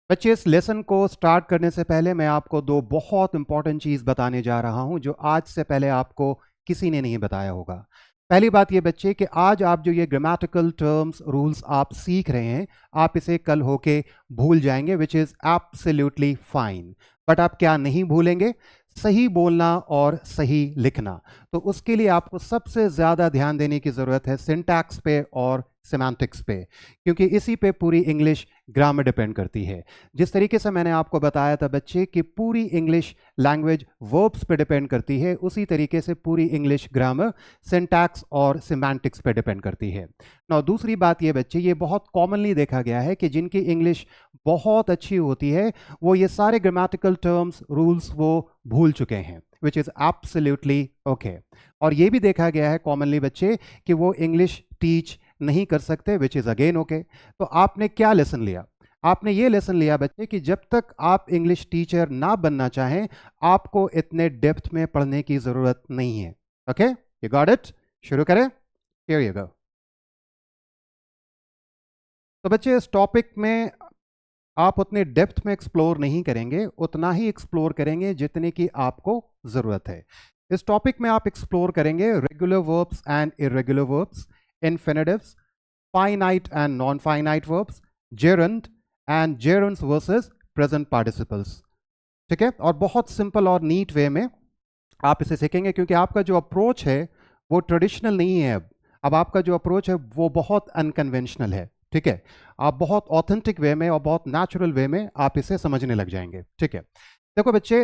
बच्चे, इस लेसन को स्टार्ट करने से पहले मैं आपको दो बहुत इंपॉर्टेंट चीज़ बताने जा रहा हूं जो आज से पहले आपको किसी ने नहीं बताया होगा। पहली बात ये बच्चे कि आज आप जो ये ग्रामेटिकल टर्म्स रूल्स आप सीख रहे हैं, आप इसे कल होके भूल जाएंगे, which is absolutely fine. But आप क्या नहीं भूलेंगे? सही बोलना और सही लिखना। तो उसके लिए आपको सबसे ज़्यादा ध्यान देने की ज़रूरत है सिंटैक्स पे और सिमेंटिक्स पे, क्योंकि इसी पे पूरी इंग्लिश ग्रामर डिपेंड करती है। जिस तरीके से मैंने आपको बताया था बच्चे कि पूरी इंग्लिश लैंग्वेज वर्ब्स पे डिपेंड करती है, उसी तरीके से पूरी इंग्लिश ग्रामर सिंटैक्स और सिमेंटिक्स पे डिपेंड करती है। ना दूसरी बात ये बच्चे, ये बहुत कॉमनली देखा गया है कि जिनकी इंग्लिश बहुत अच्छी होती है वो ये सारे ग्रामेटिकल टर्म्स रूल्स वो भूल चुके हैं, विच इज़ एब्सोल्युटली ओके। और ये भी देखा गया है कॉमनली बच्चे कि वो इंग्लिश टीच नहीं कर सकते, विच इज़ अगेन ओके। तो आपने क्या लेसन लिया? आपने ये लेसन लिया बच्चे कि जब तक आप इंग्लिश टीचर ना बनना चाहें, आपको इतने डेप्थ में पढ़ने की ज़रूरत नहीं है। Okay, you got it? शुरू करें? Here you go. तो बच्चे, इस टॉपिक में आप उतने डेप्थ में एक्सप्लोर नहीं करेंगे, उतना ही एक्सप्लोर करेंगे जितने की आपको ज़रूरत है। इस टॉपिक में आप एक्सप्लोर करेंगे regular verbs and irregular verbs, infinitives, finite and non-finite verbs, gerund and gerunds versus present participles। ठीक है, और बहुत सिंपल और नीट वे में आप इसे सीखेंगे, क्योंकि आपका जो अप्रोच है वो ट्रेडिशनल नहीं है। अब आपका जो अप्रोच है वो बहुत अनकन्वेंशनल है। ठीक है, आप बहुत ऑथेंटिक वे में और बहुत नेचुरल वे में आप इसे समझने लग जाएंगे। ठीक है, देखो बच्चे,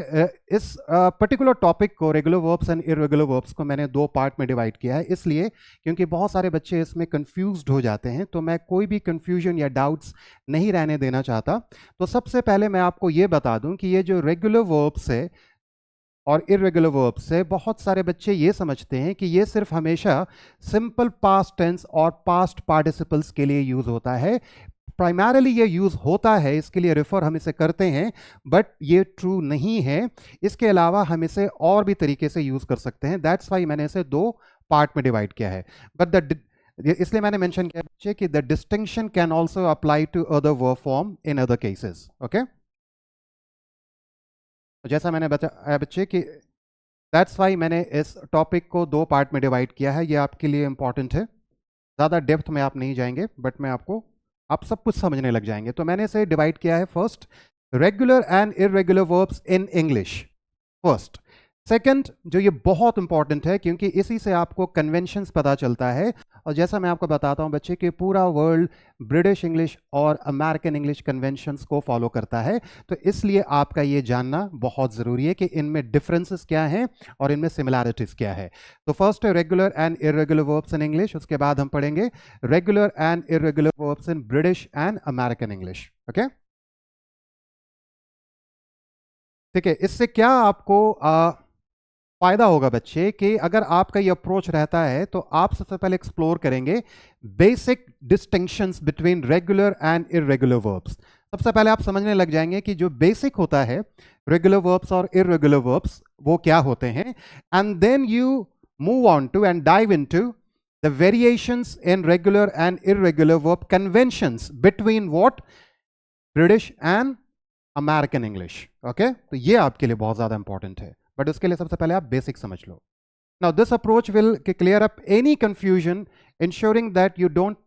इस पर्टिकुलर टॉपिक को regular verbs and irregular verbs को मैंने दो पार्ट में डिवाइड किया है, इसलिए क्योंकि बहुत सारे बच्चे इसमें कंफ्यूज्ड हो जाते हैं, तो मैं कोई भी कंफ्यूजन या डाउट्स नहीं रहने देना चाहता। तो सबसे पहले मैं आपको ये बता दूं कि ये जो रेगुलर वर्ब्स है और इरेगुलर वर्ब्स से बहुत सारे बच्चे ये समझते हैं कि ये सिर्फ हमेशा सिंपल पास्ट टेंस और पास्ट पार्टिसिपल्स के लिए यूज होता है। प्राइमरली ये यूज होता है, इसके लिए रेफर हम इसे करते हैं, बट ये ट्रू नहीं है। इसके अलावा हम इसे और भी तरीके से यूज कर सकते हैं। दैट्स वाई मैंने इसे दो पार्ट में डिवाइड किया है। बट इसलिए मैंने मेंशन किया बच्चे कि the distinction can also apply to other verb form in other cases. Okay, जैसा मैंने बताया बच्चे कि दैट्स वाई मैंने इस टॉपिक को दो पार्ट में डिवाइड किया है। ये आपके लिए इंपॉर्टेंट है, ज़्यादा डेप्थ में आप नहीं जाएंगे, बट मैं आपको आप सब कुछ समझने लग जाएंगे। तो मैंने इसे डिवाइड किया है, first regular and irregular verbs in English first. Second, जो ये बहुत इंपॉर्टेंट है क्योंकि इसी से आपको कन्वेंशंस पता चलता है, और जैसा मैं आपको बताता हूं बच्चे कि पूरा वर्ल्ड ब्रिटिश इंग्लिश और अमेरिकन इंग्लिश कन्वेंशंस को फॉलो करता है, तो इसलिए आपका ये जानना बहुत ज़रूरी है कि इनमें डिफरेंसेस क्या हैं और इनमें सिमिलैरिटीज़ क्या है। तो फर्स्ट है regular and irregular verbs in English, उसके बाद हम पढ़ेंगे regular and irregular verbs in British and American English. Okay, ठीक है। इससे क्या आपको फायदा होगा बच्चे कि अगर आपका ये अप्रोच रहता है तो आप सबसे पहले एक्सप्लोर करेंगे basic distinctions between regular and irregular verbs. सबसे पहले आप समझने लग जाएंगे कि जो बेसिक होता है रेगुलर वर्ब्स और इरेगुलर वर्ब्स वो क्या होते हैं, and then you move on to and dive into the variations in regular and irregular verb conventions between what British and American English. Okay, तो ये आपके लिए बहुत ज्यादा इंपॉर्टेंट है, बट उसके लिए सबसे पहले आप बेसिक समझ लो। Now this approach will clear up any confusion, ensuring that you don't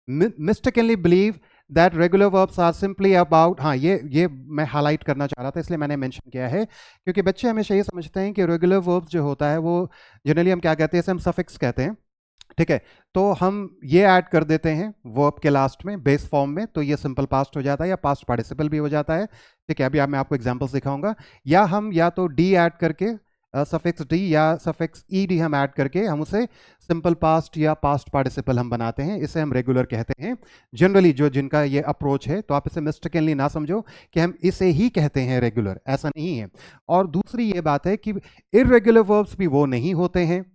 mistakenly believe that regular verbs are simply about, हाँ ये मैं हाईलाइट करना चाह रहा था इसलिए मैंने मेंशन किया है, क्योंकि बच्चे हमेशा ये समझते हैं कि रेगुलर वर्ब्स जो होता है वो जनरली हम क्या कहते हैं, इसे हम सफिक्स कहते हैं। ठीक है, तो हम ये ऐड कर देते हैं वर्ब के लास्ट में बेस फॉर्म में, तो ये सिंपल पास्ट हो जाता है या पास्ट पार्टिसिपल भी हो जाता है। ठीक है, अभी मैं आपको एग्जांपल्स दिखाऊंगा। या हम या तो डी ऐड करके सफिक्स डी या सफिक्स ई डी हम ऐड करके हम उसे सिंपल पास्ट या पास्ट पार्टिसिपल हम बनाते हैं, इसे हम रेगुलर कहते हैं। जनरली जो जिनका ये अप्रोच है, तो आप इसे मिस्टेकनली ना समझो कि हम इसे ही कहते हैं रेगुलर, ऐसा नहीं है। और दूसरी ये बात है कि इरेगुलर वर्ब्स भी वो नहीं होते हैं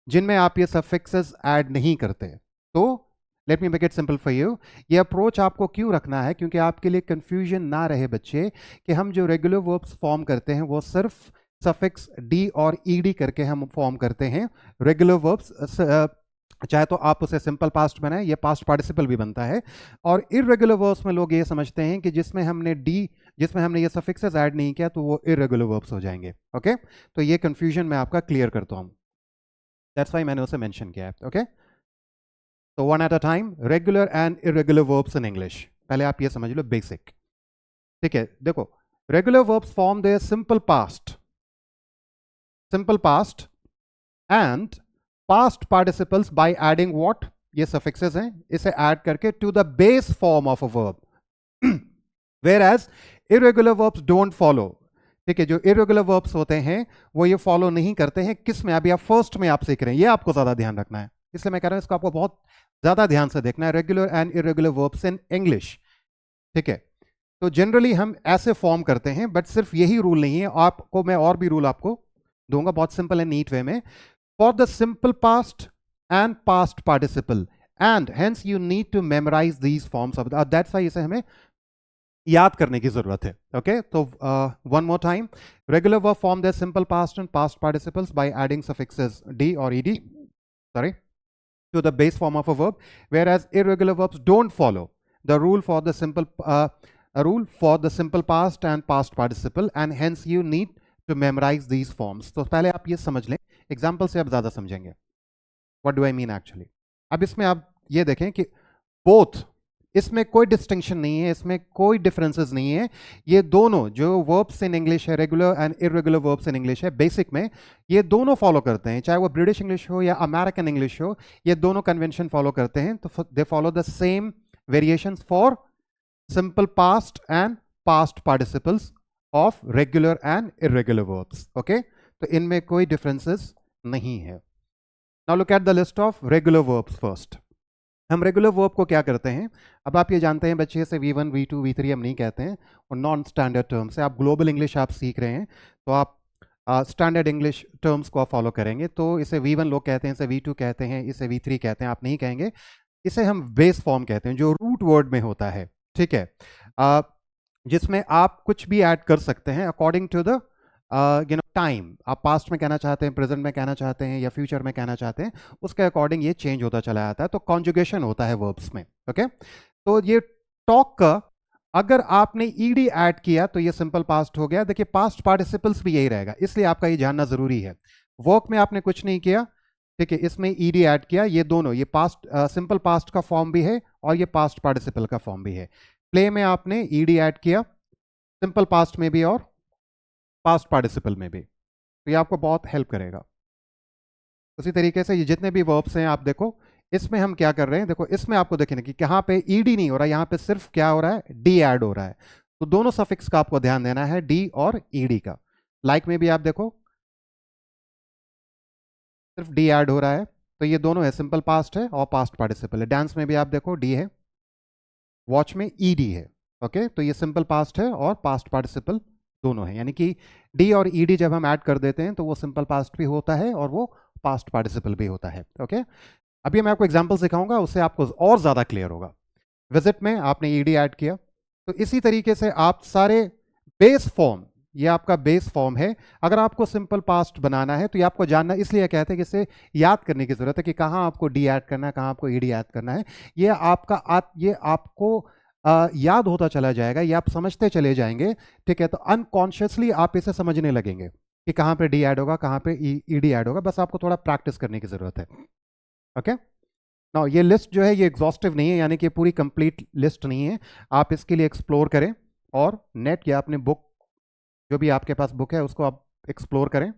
जिनमें आप ये सफिक्सेस ऐड नहीं करते। तो let me make it simple for you. ये अप्रोच आपको क्यों रखना है, क्योंकि आपके लिए कंफ्यूजन ना रहे बच्चे कि हम जो रेगुलर वर्ब्स फॉर्म करते हैं वो सिर्फ सफिक्स डी और ईडी करके हम फॉर्म करते हैं। रेगुलर वर्ब्स चाहे तो आप उसे सिंपल पास्ट बनाएं, ये पास्ट पार्टिसिपल भी बनता है। और इरेगुलर वर्ब्स में लोग ये समझते हैं कि जिसमें हमने ये सफिक्सेस ऐड नहीं किया तो वो इरेगुलर वर्ब्स हो जाएंगे। ओके, तो ये कंफ्यूजन मैं आपका क्लियर करता हूं, दैट्स वाई मैंने उसे मेंशन किया है। ओके, तो one at a time, regular and irregular verbs in English. पहले आप ये समझ लो बेसिक, ठीक है। देखो, regular verbs form the simple past and past participles by adding what, ये सफिक्सेस हैं, इसे ऐड करके to the base form of a verb, whereas irregular verbs don't follow. ठीक है, जो इरेगुलर वर्ब्स होते हैं वो ये फॉलो नहीं करते हैं। किस में? अभी आप फर्स्ट में आप सीख रहे हैं, ये आपको ज्यादा ध्यान रखना है, इसलिए मैं कह रहा हूं इसको आपको बहुत ज्यादा ध्यान से देखना है, regular and irregular verbs in English. ठीक है, तो जनरली हम ऐसे फॉर्म करते हैं, बट सिर्फ यही रूल नहीं है, आपको मैं और भी रूल आपको दूंगा बहुत सिंपल एंड नीट वे में। For the simple past and past participle, and hence you need to memorize these forms of that's why इसे हमें याद करने की जरूरत है। ओके, तो one more time, regular verb form the simple past and past participles by adding suffixes D और ED, sorry, to the base form of a verb, whereas irregular verbs don't follow the rule for the simple past and past participle, and hence you need to memorize these forms. तो पहले आप ये समझ लें, example से आप ज्यादा समझेंगे what do I mean actually। अब इसमें आप ये देखें कि both, इसमें कोई डिस्टिंक्शन नहीं है, इसमें कोई डिफरेंसेस नहीं है। ये दोनों जो वर्ब्स इन इंग्लिश है, regular and irregular verbs in English है, बेसिक में ये दोनों फॉलो करते हैं, चाहे वो ब्रिटिश इंग्लिश हो या अमेरिकन इंग्लिश हो, ये दोनों कन्वेंशन फॉलो करते हैं। तो they follow the same variations for simple past and past participles of regular and irregular verbs. Okay, तो इनमें कोई डिफरेंसेस नहीं है। Now look at the list of regular verbs first. हम रेगुलर वर्ब को क्या करते हैं? अब आप ये जानते हैं बच्चे, से V1, V2, V3 हम नहीं कहते हैं, और नॉन स्टैंडर्ड टर्म्स है। आप ग्लोबल इंग्लिश आप सीख रहे हैं तो आप स्टैंडर्ड इंग्लिश टर्म्स को आप फॉलो करेंगे। तो इसे V1 लोग कहते हैं, इसे V2 कहते हैं, इसे V3 कहते हैं, आप नहीं कहेंगे। इसे हम बेस फॉर्म कहते हैं, जो रूट वर्ड में होता है। ठीक है, जिसमें आप कुछ भी ऐड कर सकते हैं अकॉर्डिंग टू द टाइम। आप पास्ट में कहना चाहते हैं, प्रेजेंट में कहना चाहते हैं, या फ्यूचर में कहना चाहते हैं, उसके अकॉर्डिंग ये चेंज होता चला जाता है। तो कॉन्जुगेशन होता है वर्ब्स में। ओके, तो ये टॉक का अगर आपने ईडी ऐड किया तो ये सिंपल पास्ट हो गया। देखिए, पास्ट पार्टिसिपल्स भी यही रहेगा, इसलिए आपका ये जानना जरूरी है। वर्क में आपने कुछ नहीं किया, ठीक है, इसमें ईडी ऐड किया, ये दोनों, ये पास्ट सिंपल पास्ट का फॉर्म भी है और ये पास्ट पार्टिसिपल का फॉर्म भी है। प्ले में आपने ईडी ऐड किया, सिंपल पास्ट में भी और पास्ट पार्टिसिपल में भी, तो ये आपको बहुत हेल्प करेगा। उसी तरीके से ये जितने भी वर्ब्स हैं आप देखो, इसमें हम क्या कर रहे हैं, देखो इसमें आपको देखेंगे कि यहाँ पे ईडी नहीं हो रहा है, यहाँ पे सिर्फ क्या हो रहा है, डी ऐड हो रहा है। तो दोनों सफिक्स का आपको ध्यान देना है, डी और ईडी का। लाइक में भी आप देखो सिर्फ डी ऐड हो रहा है, तो ये दोनों है, सिंपल पास्ट है और पास्ट पार्टिसिपल है। डांस में भी आप देखो डी है, वॉच में ईडी है। ओके, तो ये सिंपल पास्ट है और पास्ट पार्टिसिपल दोनों है, यानी कि डी और ईडी जब हम ऐड कर देते हैं तो वो सिंपल पास्ट भी होता है और वो पास्ट पार्टिसिपल भी होता है। ओके, अभी मैं आपको एग्जांपल सिखाऊंगा, उससे आपको और ज्यादा क्लियर होगा। विजिट में आपने ईडी ऐड किया, तो इसी तरीके से आप सारे बेस फॉर्म, ये आपका बेस फॉर्म है। अगर आपको सिंपल पास्ट बनाना है तो ये आपको जानना, इसलिए कहते हैं कि इसे याद करने की जरूरत है कि कहाँ आपको डी ऐड करना है, कहाँ आपको ईडी ऐड करना है। ये आपको याद होता चला जाएगा, ये आप समझते चले जाएंगे। ठीक है, तो अनकॉन्शियसली आप इसे समझने लगेंगे कि कहाँ पे डी ऐड होगा, कहाँ पे ईडी ऐड होगा, बस आपको थोड़ा प्रैक्टिस करने की जरूरत है। ओके, नाउ ये लिस्ट जो है ये एग्जॉस्टिव नहीं है, यानी कि पूरी कंप्लीट लिस्ट नहीं है। आप इसके लिए एक्सप्लोर करें और नेट या अपने बुक, जो भी आपके पास बुक है उसको आप एक्सप्लोर करें,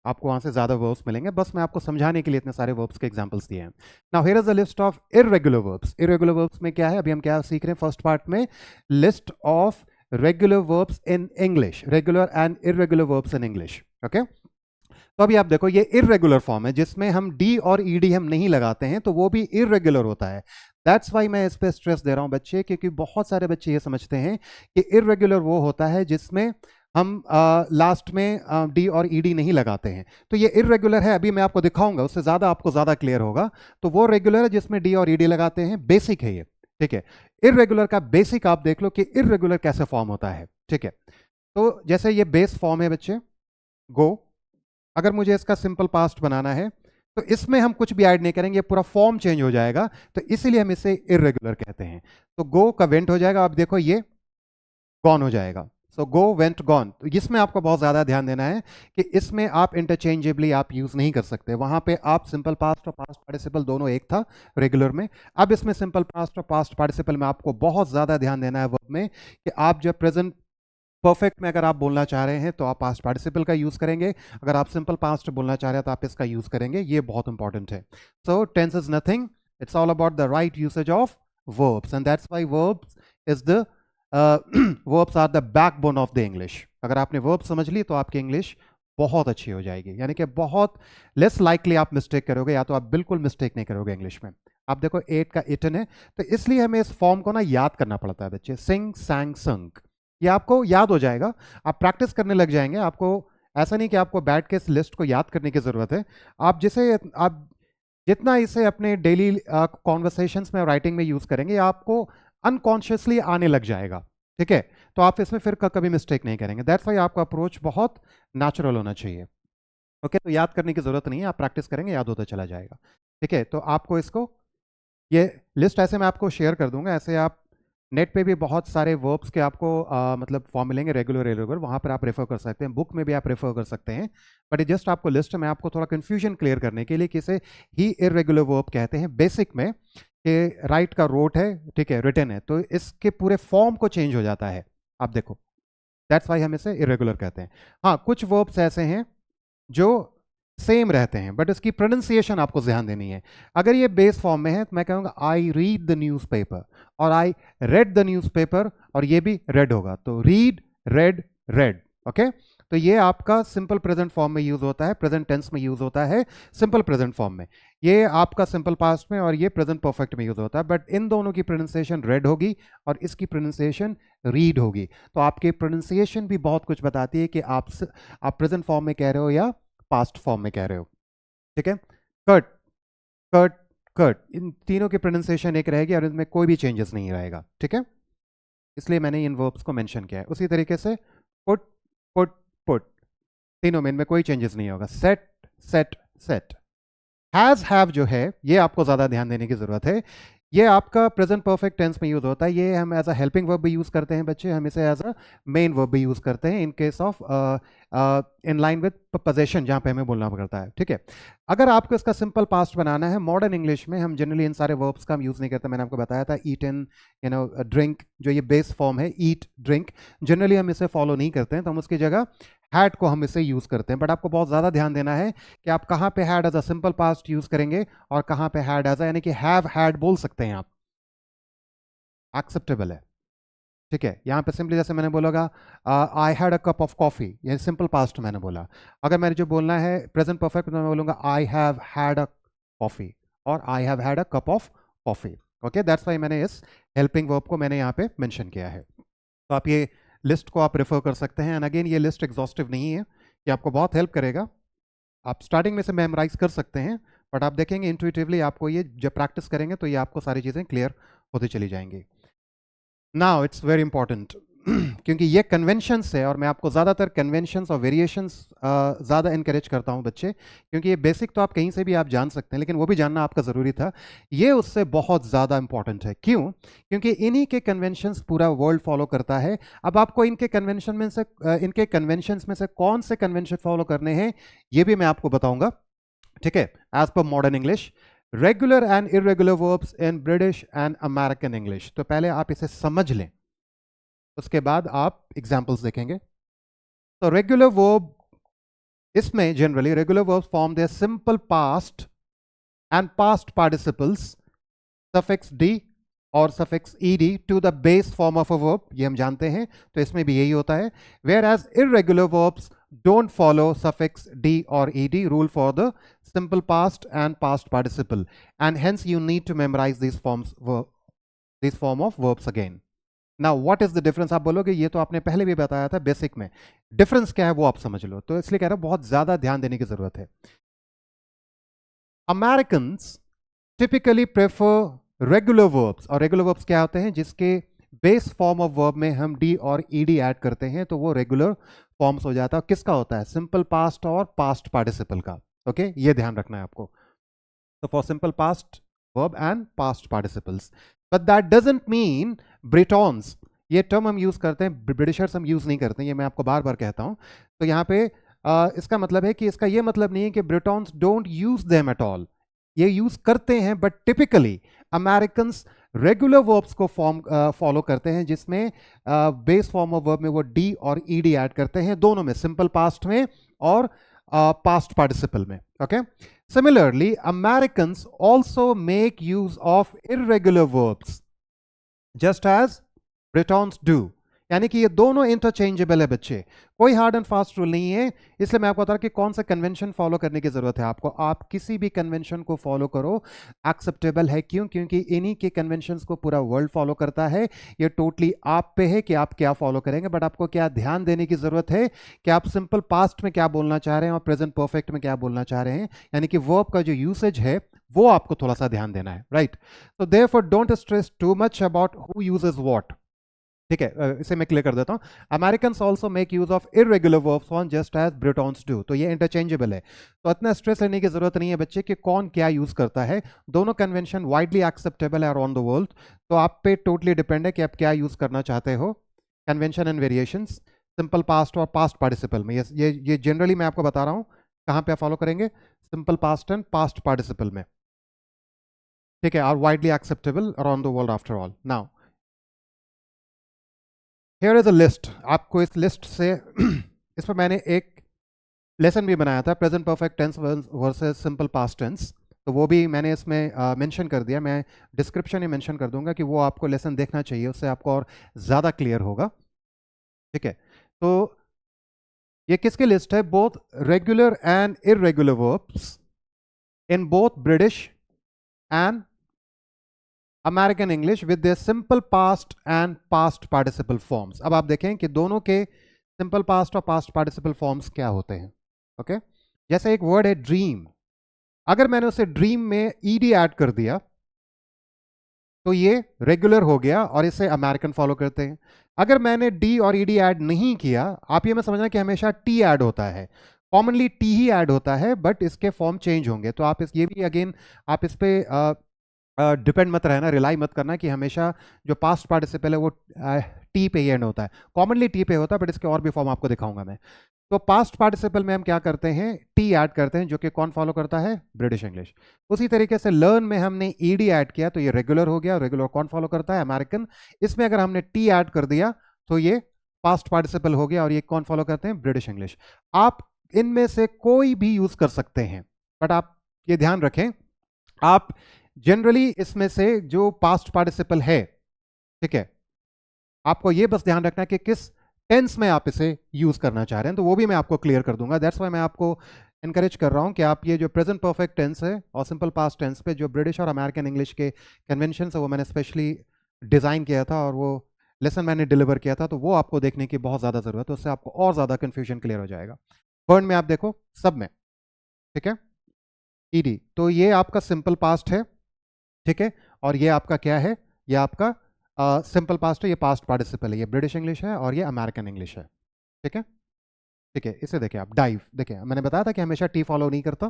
आपको वहां से ज्यादा वर्ब्स मिलेंगे। बस मैं आपको समझाने के लिए इतने सारे वर्ब्स के एग्जांपल्स दिए हैं। Now here is a list of irregular verbs. Irregular verbs में क्या है, अभी हम क्या सीख रहे हैं फर्स्ट पार्ट में, list of regular verbs in English, regular and irregular verbs in English. Okay, तो अभी आप देखो ये इररेगुलर फॉर्म है, जिसमें हम डी और ईडी हम नहीं लगाते हैं, तो वो भी इररेगुलर होता है। दैट्स वाई मैं इस पर स्ट्रेस दे रहा हूं बच्चे, क्योंकि बहुत सारे बच्चे ये समझते हैं कि इररेगुलर वो होता है जिसमें हम लास्ट में डी और ईडी नहीं लगाते हैं। तो ये इररेगुलर है, अभी मैं आपको दिखाऊंगा, उससे ज्यादा आपको ज्यादा क्लियर होगा। तो वो रेगुलर है जिसमें डी और ईडी लगाते हैं, बेसिक है ये। ठीक है, इररेगुलर का बेसिक आप देख लो कि इररेगुलर कैसे फॉर्म होता है। ठीक है, तो जैसे ये बेस फॉर्म है बच्चे, गो, अगर मुझे इसका सिंपल पास्ट बनाना है तो इसमें हम कुछ भी ऐड नहीं करेंगे, पूरा फॉर्म चेंज हो जाएगा, तो इसीलिए हम इसे इरेगुलर कहते हैं। तो गो का वेंट हो जाएगा, अब देखो ये गॉन हो जाएगा। सो गो वेंट गॉन, तो इसमें आपको बहुत ज्यादा ध्यान देना है कि इसमें आप इंटरचेंजेबली आप यूज नहीं कर सकते। वहां पे आप सिंपल पास्ट और पास्ट पार्टिसिपल दोनों एक था रेगुलर में। अब इसमें सिंपल पास्ट और पास्ट पार्टिसिपल में आपको बहुत ज्यादा ध्यान देना है वर्ब में, कि आप जब प्रेजेंट परफेक्ट में अगर आप बोलना चाह रहे हैं तो आप पास्ट पार्टिसिपल का यूज करेंगे, अगर आप सिंपल पास्ट बोलना चाह रहे हैं तो आप इसका यूज करेंगे। ये बहुत इंपॉर्टेंट है। So tense is nothing, it's all about the right usage of verbs, and that's why verbs is the verbs are the backbone of the English. अगर आपने वर्ब समझ ली तो आपकी इंग्लिश बहुत अच्छी हो जाएगी, यानी कि बहुत लेस लाइकली आप मिस्टेक करोगे, या तो आप बिल्कुल मिस्टेक नहीं करोगे इंग्लिश में। आप देखो 8 का इटन है, तो इसलिए हमें इस फॉर्म को ना याद करना पड़ता है बच्चे। सिंग सैंग संग, ये आपको याद हो जाएगा, आप प्रैक्टिस करने लग जाएंगे। आपको ऐसा नहीं कि आपको बैठ के इस लिस्ट को याद करने की जरूरत है। आप जितना इसे अपने डेली कॉन्वर्सेशंस में राइटिंग में यूज करेंगे, आपको अनकॉन्शियसली आने लग जाएगा। ठीक है, तो आप इसमें फिर कभी मिस्टेक नहीं करेंगे। दैट्स वाई आपका अप्रोच बहुत नेचुरल होना चाहिए। ओके, तो याद करने की जरूरत नहीं है, आप प्रैक्टिस करेंगे याद होता चला जाएगा। ठीक है, तो आपको इसको, ये लिस्ट ऐसे मैं आपको शेयर कर दूंगा, ऐसे आप नेट पे भी बहुत सारे वर्ब्स के आपको मतलब फॉर्म मिलेंगे, रेगुलर इरेगुलर, वहाँ पर आप रेफर कर सकते हैं, बुक में भी आप रेफर कर सकते हैं। बट ये जस्ट आपको लिस्ट में आपको थोड़ा कंफ्यूजन क्लियर करने के लिए कि इसे ही इरेगुलर वर्ब कहते हैं बेसिक में, कि राइट का रोट है, ठीक है, रिटन है, तो इसके पूरे फॉर्म को चेंज हो जाता है। आप देखो, दैट्स वाई हम इसे इरेगुलर कहते हैं। हाँ, कुछ वर्ब्स ऐसे हैं जो सेम रहते हैं, बट इसकी प्रोनाउंसिएशन आपको ध्यान देनी है। अगर ये बेस फॉर्म में है तो मैं कहूँगा आई रीड द न्यूज़पेपर, और आई रेड द न्यूज़पेपर, और ये भी रेड होगा, तो रीड रेड रेड। ओके, तो ये आपका सिंपल प्रेजेंट फॉर्म में यूज होता है, प्रेजेंट टेंस में यूज होता है, सिंपल प्रेजेंट फॉर्म में। ये आपका सिंपल पास्ट में और ये प्रेजेंट परफेक्ट में यूज होता है, बट इन दोनों की प्रोनाउंसिएशन रेड होगी और इसकी प्रोनाउंसिएशन रीड होगी। तो आपकी प्रोनाउंसिएशन भी बहुत कुछ बताती है कि आप प्रेजेंट फॉर्म में कह रहे हो या पास्ट फॉर्म में कह रहे हो। ठीक है, कट कट कट, इन तीनों की प्रोनाउंसिएशन एक रहेगी और इनमें कोई भी चेंजेस नहीं रहेगा। ठीक है, इसलिए मैंने इन वर्ब्स को मेंशन किया है। उसी तरीके से पुट पुट पुट, तीनों में इनमें कोई चेंजेस नहीं होगा। Set set set. Has have जो है ये आपको ज्यादा ध्यान देने की जरूरत है। ये आपका प्रेजेंट परफेक्ट टेंस में यूज होता है। ये हम एज अ हेल्पिंग वर्ब भी यूज करते हैं बच्चे, हम इसे एज अ मेन वर्ब भी यूज करते हैं in case of in line with possession, जहां पे हमें बोलना पड़ता है। ठीक है, अगर आपको इसका सिंपल पास्ट बनाना है मॉडर्न इंग्लिश में, हम जनरली इन सारे वर्ब्स का हम यूज नहीं करते। मैंने आपको बताया था ईट एंड ड्रिंक, जो ये बेस फॉर्म है ईट ड्रिंक, जनरली हम इसे फॉलो नहीं करते हैं, तो हम उसकी जगह हैड को हम इसे यूज करते हैं। बट आपको बहुत ज्यादा ध्यान देना है कि आप कहां पे had as a simple past use करेंगे और कहां पे हैड एज अ, यानी कि हैव हैड बोल सकते हैं आप, एक्सेप्टेबल है। ठीक है, यहां पे सिंपली जैसे मैंने बोला I had a cup of coffee, ये सिंपल पास्ट मैंने बोला। अगर मैंने जो बोलना है प्रेजेंट परफेक्ट में, मैं बोलूंगा I have had a coffee और I have had a cup of coffee. Okay, that's why मैंने इस हेल्पिंग वर्ब को मैंने यहाँ पे मेंशन किया है। तो आप ये लिस्ट को आप रेफर कर सकते हैं। एंड अगेन ये लिस्ट एग्जॉस्टिव नहीं है, ये आपको बहुत हेल्प करेगा। आप स्टार्टिंग में से मेमोराइज कर सकते हैं, बट आप देखेंगे इंट्यूटिवली आपको ये जब प्रैक्टिस करेंगे तो ये आपको सारी चीज़ें क्लियर होती चली जाएंगी। नाउ इट्स वेरी इंपॉर्टेंट, क्योंकि ये कन्वेंशंस है और मैं आपको ज़्यादातर कन्वेंशंस और वेरिएशंस ज़्यादा इनकरेज करता हूँ बच्चे, क्योंकि ये बेसिक तो आप कहीं से भी आप जान सकते हैं, लेकिन वो भी जानना आपका ज़रूरी था। ये उससे बहुत ज़्यादा इंपॉर्टेंट है। क्यों? क्योंकि इन्हीं के कन्वेंशंस पूरा वर्ल्ड फॉलो करता है। अब आपको इनके कन्वेंशंस में से कौन से कन्वेंशन फॉलो करने हैं ये भी मैं आपको बताऊंगा। ठीक है, as per modern English, regular and irregular verbs in British and American English. तो पहले आप इसे समझ लें, उसके बाद आप एग्जाम्पल्स देखेंगे। तो रेगुलर वर्ब, इसमें generally regular verbs form their simple past and past participles suffix D और suffix ED to the base form of a verb, ये हम जानते हैं, तो इसमें भी यही होता है। Whereas irregular verbs don't follow suffix d or ed rule for the simple past and past participle, and hence you need to memorize these form of verbs again. Now what is the difference? आप बोलोगे ये तो आपने पहले भी बताया था basic में, डिफरेंस क्या है वो आप समझ लो। तो इसलिए कह रहा हूं बहुत ज्यादा ध्यान देने की जरूरत है। Americans typically prefer regular verbs, और रेगुलर वर्ब्स क्या होते हैं जिसके बेस फॉर्म ऑफ वर्ब में हम डी और ईडी ऐड करते हैं, तो वो रेगुलर फॉर्म्स हो जाता है। किसका होता है? सिंपल पास्ट और पास्ट पार्टिसिपल का। ओके, ये ध्यान रखना है आपको। So for simple past verb and past participles. But that doesn't mean Britons, ये टर्म हम यूज करते हैं, ब्रिटिशर्स हम यूज नहीं करते हैं, ये मैं आपको बार बार कहता हूं. तो यहाँ पे इसका मतलब है कि इसका ये मतलब नहीं है कि Britons don't use them at all. ये यूज करते हैं, but typically Americans regular verbs को फॉलो करते हैं, जिसमें बेस फॉर्म ऑफ वर्ब में वो डी और ईडी ऐड करते हैं, दोनों में, सिंपल पास्ट में और पास्ट पार्टिसिपल में. Okay. Similarly, Americans also make use of irregular verbs, just as Britons do. यानी कि ये दोनों इंटरचेंजेबल है बच्चे, कोई हार्ड एंड फास्ट रूल नहीं है. इसलिए मैं आपको बता रहा कि कौन सा कन्वेंशन फॉलो करने की जरूरत है आपको. आप किसी भी कन्वेंशन को फॉलो करो, एक्सेप्टेबल है. क्यों? क्योंकि इन्हीं के कन्वेंशंस को पूरा वर्ल्ड फॉलो करता है. ये टोटली आप पे है कि आप क्या फॉलो करेंगे. बट आपको क्या ध्यान देने की जरूरत है कि आप सिंपल पास्ट में क्या बोलना चाह रहे हैं और प्रेजेंट परफेक्ट में क्या बोलना चाह रहे हैं. यानी कि वर्ब का जो यूसेज है वो आपको थोड़ा सा ध्यान देना है. राइट. तो therefore don't stress too much about who uses what. ठीक है, इसे मैं क्लियर कर देता हूं. Americans also make use of irregular verbs on just as Britons do. तो ये इंटरचेंजेबल है, तो इतना स्ट्रेस लेने की जरूरत नहीं है बच्चे कि कौन क्या यूज करता है. दोनों कन्वेंशन वाइडली एक्सेप्टेबल है अराउंड द वर्ल्ड. तो आप पे टोटली डिपेंड है कि आप क्या यूज करना चाहते हो. Convention and variations simple past और पास्ट पार्टिसिपल में, ये जनरली मैं आपको बता रहा हूं कहां पे आप फॉलो करेंगे. Simple past and past participle में. ठीक है, are widely acceptable around the world after all. Now Here is a list. आपको इस लिस्ट से इस पर मैंने एक लेसन भी बनाया था, present perfect tense versus simple past tense. तो वो भी मैंने इसमें मेंशन कर दिया. मैं डिस्क्रिप्शन में मेंशन कर दूंगा कि वो आपको लेसन देखना चाहिए, उससे आपको और ज़्यादा क्लियर होगा. ठीक है, तो ये किसकी लिस्ट है? Both regular and irregular verbs in both British and American English with the simple past and past participle forms. अब आप देखें कि दोनों के सिंपल पास्ट और पास्ट पार्टिसिपल फॉर्म्स क्या होते हैं. ओके. जैसे एक वर्ड है ड्रीम, अगर मैंने उसे ड्रीम में ईडी ऐड कर दिया तो ये रेगुलर हो गया और इसे अमेरिकन फॉलो करते हैं. अगर मैंने डी और ईडी ऐड नहीं किया, आप ये मैं समझना कि हमेशा टी ऐड होता है, कॉमनली टी ही ऐड होता है, बट इसके फॉर्म चेंज होंगे. तो आप ये भी अगेन आप इस पे डिपेंड मत रहना, रिलाई मत करना कि हमेशा जो पास्ट पार्टिसिपल है वो टी पे ही एंड होता है. कॉमनली टी पे होता है, बट इसके और भी फॉर्म आपको दिखाऊंगा मैं. तो पास्ट पार्टिसिपल में हम क्या करते हैं? टी ऐड करते हैं, जो कि कौन फॉलो करता है? British English. उसी तरीके से लर्न में हमने ईडी ऐड किया तो ये रेगुलर हो गया. रेगुलर कौन फॉलो करता है? अमेरिकन. इसमें अगर हमने टी ऐड कर दिया तो ये पास्ट पार्टिसिपल हो गया और ये कौन फॉलो करते हैं? British English. आप इनमें से कोई भी यूज कर सकते हैं, बट आप ये ध्यान रखें, आप जनरली इसमें से जो पास्ट पार्टिसिपल है, ठीक है, आपको ये बस ध्यान रखना है कि किस टेंस में आप इसे यूज करना चाह रहे हैं. तो वो भी मैं आपको क्लियर कर दूंगा. दैट्स वाई मैं आपको एनकरेज कर रहा हूं कि आप ये जो प्रेजेंट परफेक्ट टेंस है और सिंपल पास्ट टेंस पे जो ब्रिटिश और अमेरिकन इंग्लिश के कन्वेंशन है वो मैंने स्पेशली डिजाइन किया था और वो लेसन मैंने डिलीवर किया था, तो वो आपको देखने की बहुत ज्यादा जरूरत है. उससे आपको और ज्यादा कंफ्यूजन क्लियर हो जाएगा. वर्ड में आप देखो, सब में, ठीक है, ईडी. तो ये आपका सिंपल पास्ट है, ठीक है, और ये आपका क्या है? ये आपका सिंपल पास्ट है, ये पास्ट पार्टिसिपल है, ये ब्रिटिश इंग्लिश है और ये अमेरिकन इंग्लिश है. ठीक है. ठीक है, इसे देखिए आप. डाइव देखिए, मैंने बताया था कि हमेशा टी फॉलो नहीं करता.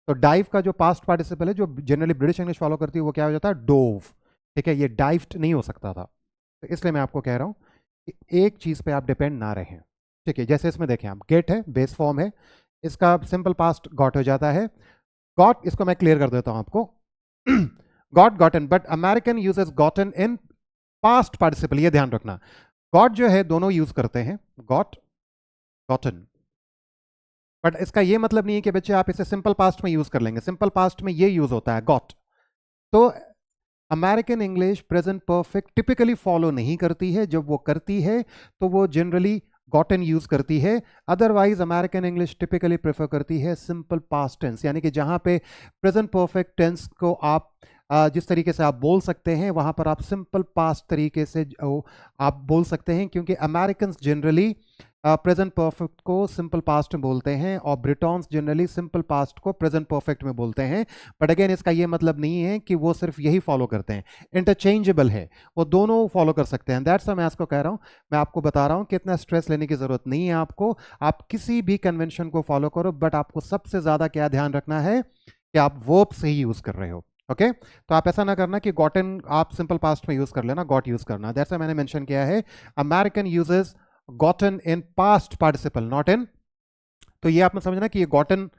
तो डाइव का जो पास्ट पार्टिसिपल है, जो जनरली ब्रिटिश इंग्लिश फॉलो करती है, वो क्या हो जाता है? डोव. ठीक है, ये डाइव्ड नहीं हो सकता था. तो इसलिए मैं आपको कह रहा हूं कि एक चीज पे आप डिपेंड ना रहें. ठीक है, जैसे इसमें देखें आप, गेट है, बेस फॉर्म है, इसका सिंपल पास्ट गॉट हो जाता है. गॉट, इसको मैं क्लियर कर देता हूं आपको. Got, gotten, but American uses gotten in past participle. ये ध्यान रखना, गॉट जो है दोनों यूज करते हैं, गॉट, गॉटन. बट इसका ये मतलब नहीं है कि बच्चे आप इसे सिंपल पास्ट में यूज कर लेंगे. सिंपल पास्ट में ये यूज होता है गॉट. तो American English present perfect typically follow नहीं करती है. जब वो करती है तो वो जनरली गॉटन यूज करती है. Otherwise American English typically prefer करती है सिंपल पास्ट टेंस, यानी कि जहां पे प्रेजेंट परफेक्ट टेंस को आप जिस तरीके से आप बोल सकते हैं, वहां पर आप सिंपल पास्ट तरीके से आप बोल सकते हैं, क्योंकि अमेरिकन जनरली प्रेजेंट परफेक्ट को सिंपल पास्ट में बोलते हैं और ब्रिटॉन्स जनरली सिंपल पास्ट को प्रेजेंट परफेक्ट में बोलते हैं. बट अगेन इसका ये मतलब नहीं है कि वो सिर्फ यही फॉलो करते हैं, इंटरचेंजेबल है, वो दोनों फॉलो कर सकते हैं. दैट्स मैं इसको कह रहा हूँ, मैं आपको बता रहा हूँ कि इतना स्ट्रेस लेने की जरूरत नहीं है आपको. आप किसी भी कन्वेंशन को फॉलो करो, बट आपको सबसे ज्यादा क्या ध्यान रखना है कि आप वर्ब से ही यूज कर रहे हो। ओके तो आप ऐसा ना करना कि गॉटन आप सिंपल पास्ट में यूज कर लेना, गॉट यूज करना। दैट्स मैंने मेंशन किया है American uses gotten in past participle not in. तो ये आपने समझना कि ये गॉटन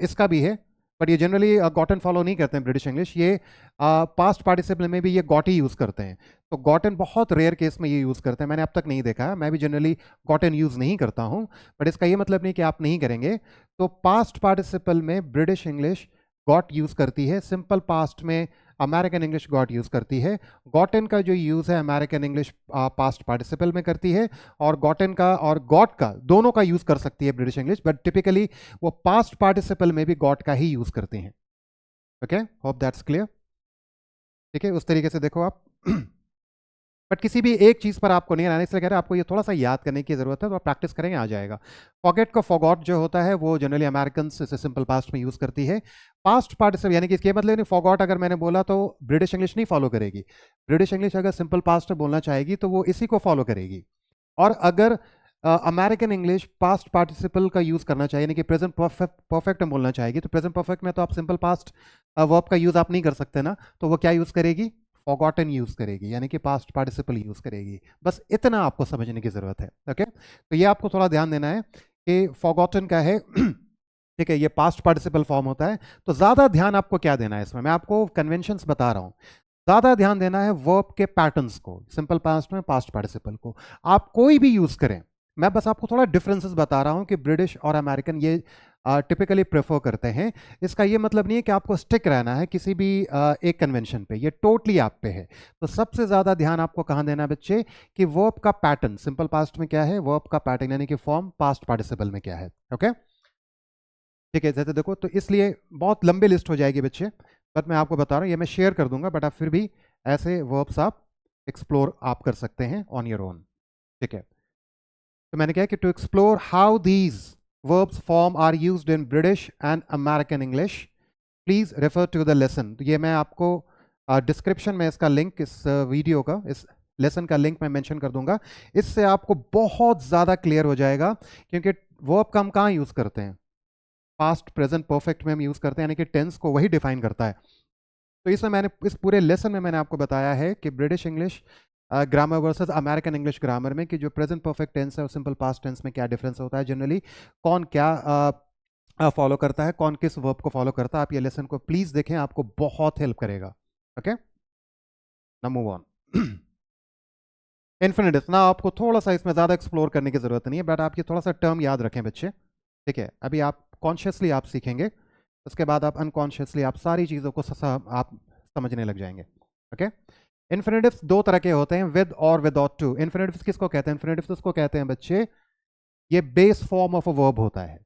इसका भी है, बट ये जनरली गॉटन फॉलो नहीं करते हैं ब्रिटिश इंग्लिश, ये पास्ट पार्टिसिपल में भी ये गॉट ही यूज करते हैं। तो गॉटन बहुत रेयर केस में ये यूज करते हैं, मैंने अब तक नहीं देखा, मैं भी जनरली गॉटन यूज नहीं करता हूं, बट इसका ये मतलब नहीं कि आप नहीं करेंगे। तो पास्ट पार्टिसिपल में ब्रिटिश इंग्लिश गॉट यूज करती है, सिंपल पास्ट में अमेरिकन इंग्लिश गॉट यूज करती है। गॉटन का जो यूज है अमेरिकन इंग्लिश पास्ट पार्टिसिपल में करती है, और गॉटन का और गॉट का दोनों का यूज कर सकती है ब्रिटिश इंग्लिश, बट टिपिकली वो पास्ट पार्टिसिपल में भी गॉट का ही यूज करते हैं। Okay hope that's clear. ठीक है उस तरीके से देखो आप। बट किसी भी एक चीज पर आपको नहीं आना, इसलिए कह रहे हैं आपको ये थोड़ा सा याद करने की जरूरत है, तो आप प्रैक्टिस करेंगे आ जाएगा। फॉरगेट का फॉरगॉट जो होता है वो जनरली अमेरिकन इसे सिंपल पास्ट में यूज करती है। पास्ट पार्टिसिपल यानी कि इसके मतलब नहीं, फॉरगॉट अगर मैंने बोला तो ब्रिटिश इंग्लिश नहीं फॉलो करेगी। ब्रिटिश इंग्लिश अगर सिंपल पास्ट में बोलना चाहेगी तो वो इसी को फॉलो करेगी। और अगर अमेरिकन इंग्लिश पास्ट पार्टिसिपल का यूज करना चाहिए यानी कि प्रेजेंट परफेक्ट में बोलना चाहेगी, तो प्रेजेंट परफेक्ट में तो आप सिंपल पास्ट वर्ब का यूज आप नहीं कर सकते ना, तो वो क्या यूज करेगी, फॉरगॉटन यूज करेगी, यानी कि पास्ट पार्टिसिपल यूज करेगी। बस इतना आपको समझने की जरूरत है। ओके तो ये आपको थोड़ा ध्यान देना है कि फॉरगॉटन का है। ठीक है ये पास्ट पार्टिसिपल फॉर्म होता है। तो ज्यादा ध्यान आपको क्या देना है इसमें, मैं आपको कन्वेंशंस बता रहा हूं, ज्यादा ध्यान देना है वर्ब के पैटर्न्स को, सिंपल पास्ट में पास्ट पार्टिसिपल को आप कोई भी यूज करें। मैं बस आपको थोड़ा डिफरेंसेस बता रहा हूं कि ब्रिटिश और अमेरिकन ये टिपिकली प्रेफर करते हैं। इसका ये मतलब नहीं है कि आपको स्टिक रहना है किसी भी एक कन्वेंशन पे, ये टोटली आप पे है। तो सबसे ज्यादा ध्यान आपको कहां देना है बच्चे, कि वर्ब का पैटर्न सिंपल पास्ट में क्या है, वर्ब का पैटर्न यानी कि फॉर्म पास्ट पार्टिसिपल में क्या है। ओके ठीक है जैसे देखो, तो इसलिए बहुत लंबी लिस्ट हो जाएगी बच्चे, बट मैं आपको बता रहा हूँ, ये मैं शेयर कर दूंगा, बट आप फिर भी ऐसे वर्ब्स आप एक्सप्लोर आप कर सकते हैं ऑन योर ओन। ठीक है तो मैंने कहा कि to explore how these verbs form are used in British and American English, please refer to the lesson। तो ये मैं आपको डिस्क्रिप्शन में इसका लिंक, इस वीडियो का, इस लेसन का लिंक मैं मेंशन कर दूंगा। इससे आपको बहुत ज़्यादा क्लियर हो जाएगा, क्योंकि वर्ब का हम कहाँ यूज़ करते हैं, पास्ट प्रेजेंट परफेक्ट में हम यूज़ करते हैं, यानी कि टेंस को वही डिफाइन करता है। तो इसमें मैंने इस पूरे लेसन में मैंने आपको बताया है कि British English grammar versus American English grammar में कि जो प्रेजेंट परफेक्ट टेंस है और सिंपल पास्ट टेंस में क्या डिफरेंस होता है, जनरली कौन क्या फॉलो करता है, कौन किस वर्ब को फॉलो करता है। आप ये लेसन को प्लीज देखें, आपको बहुत हेल्प करेगा। Okay now move on. Infinitive ना आपको थोड़ा सा इसमें ज्यादा एक्सप्लोर करने की जरूरत नहीं है, बट आप ये थोड़ा सा टर्म याद रखें बच्चे। ठीक है अभी आप कॉन्शियसली आप सीखेंगे, उसके बाद आप अनकॉन्शियसली आप सारी चीज़ों को आप समझने लग जाएंगे। ओके इन्फिनिटिव्स दो तरह के होते हैं, विद और विदाउट टू। इन्फिनिटिव्स किसको कहते हैं, इन्फिनिटिव्स उसको कहते हैं बच्चे, ये base form of a verb होता है।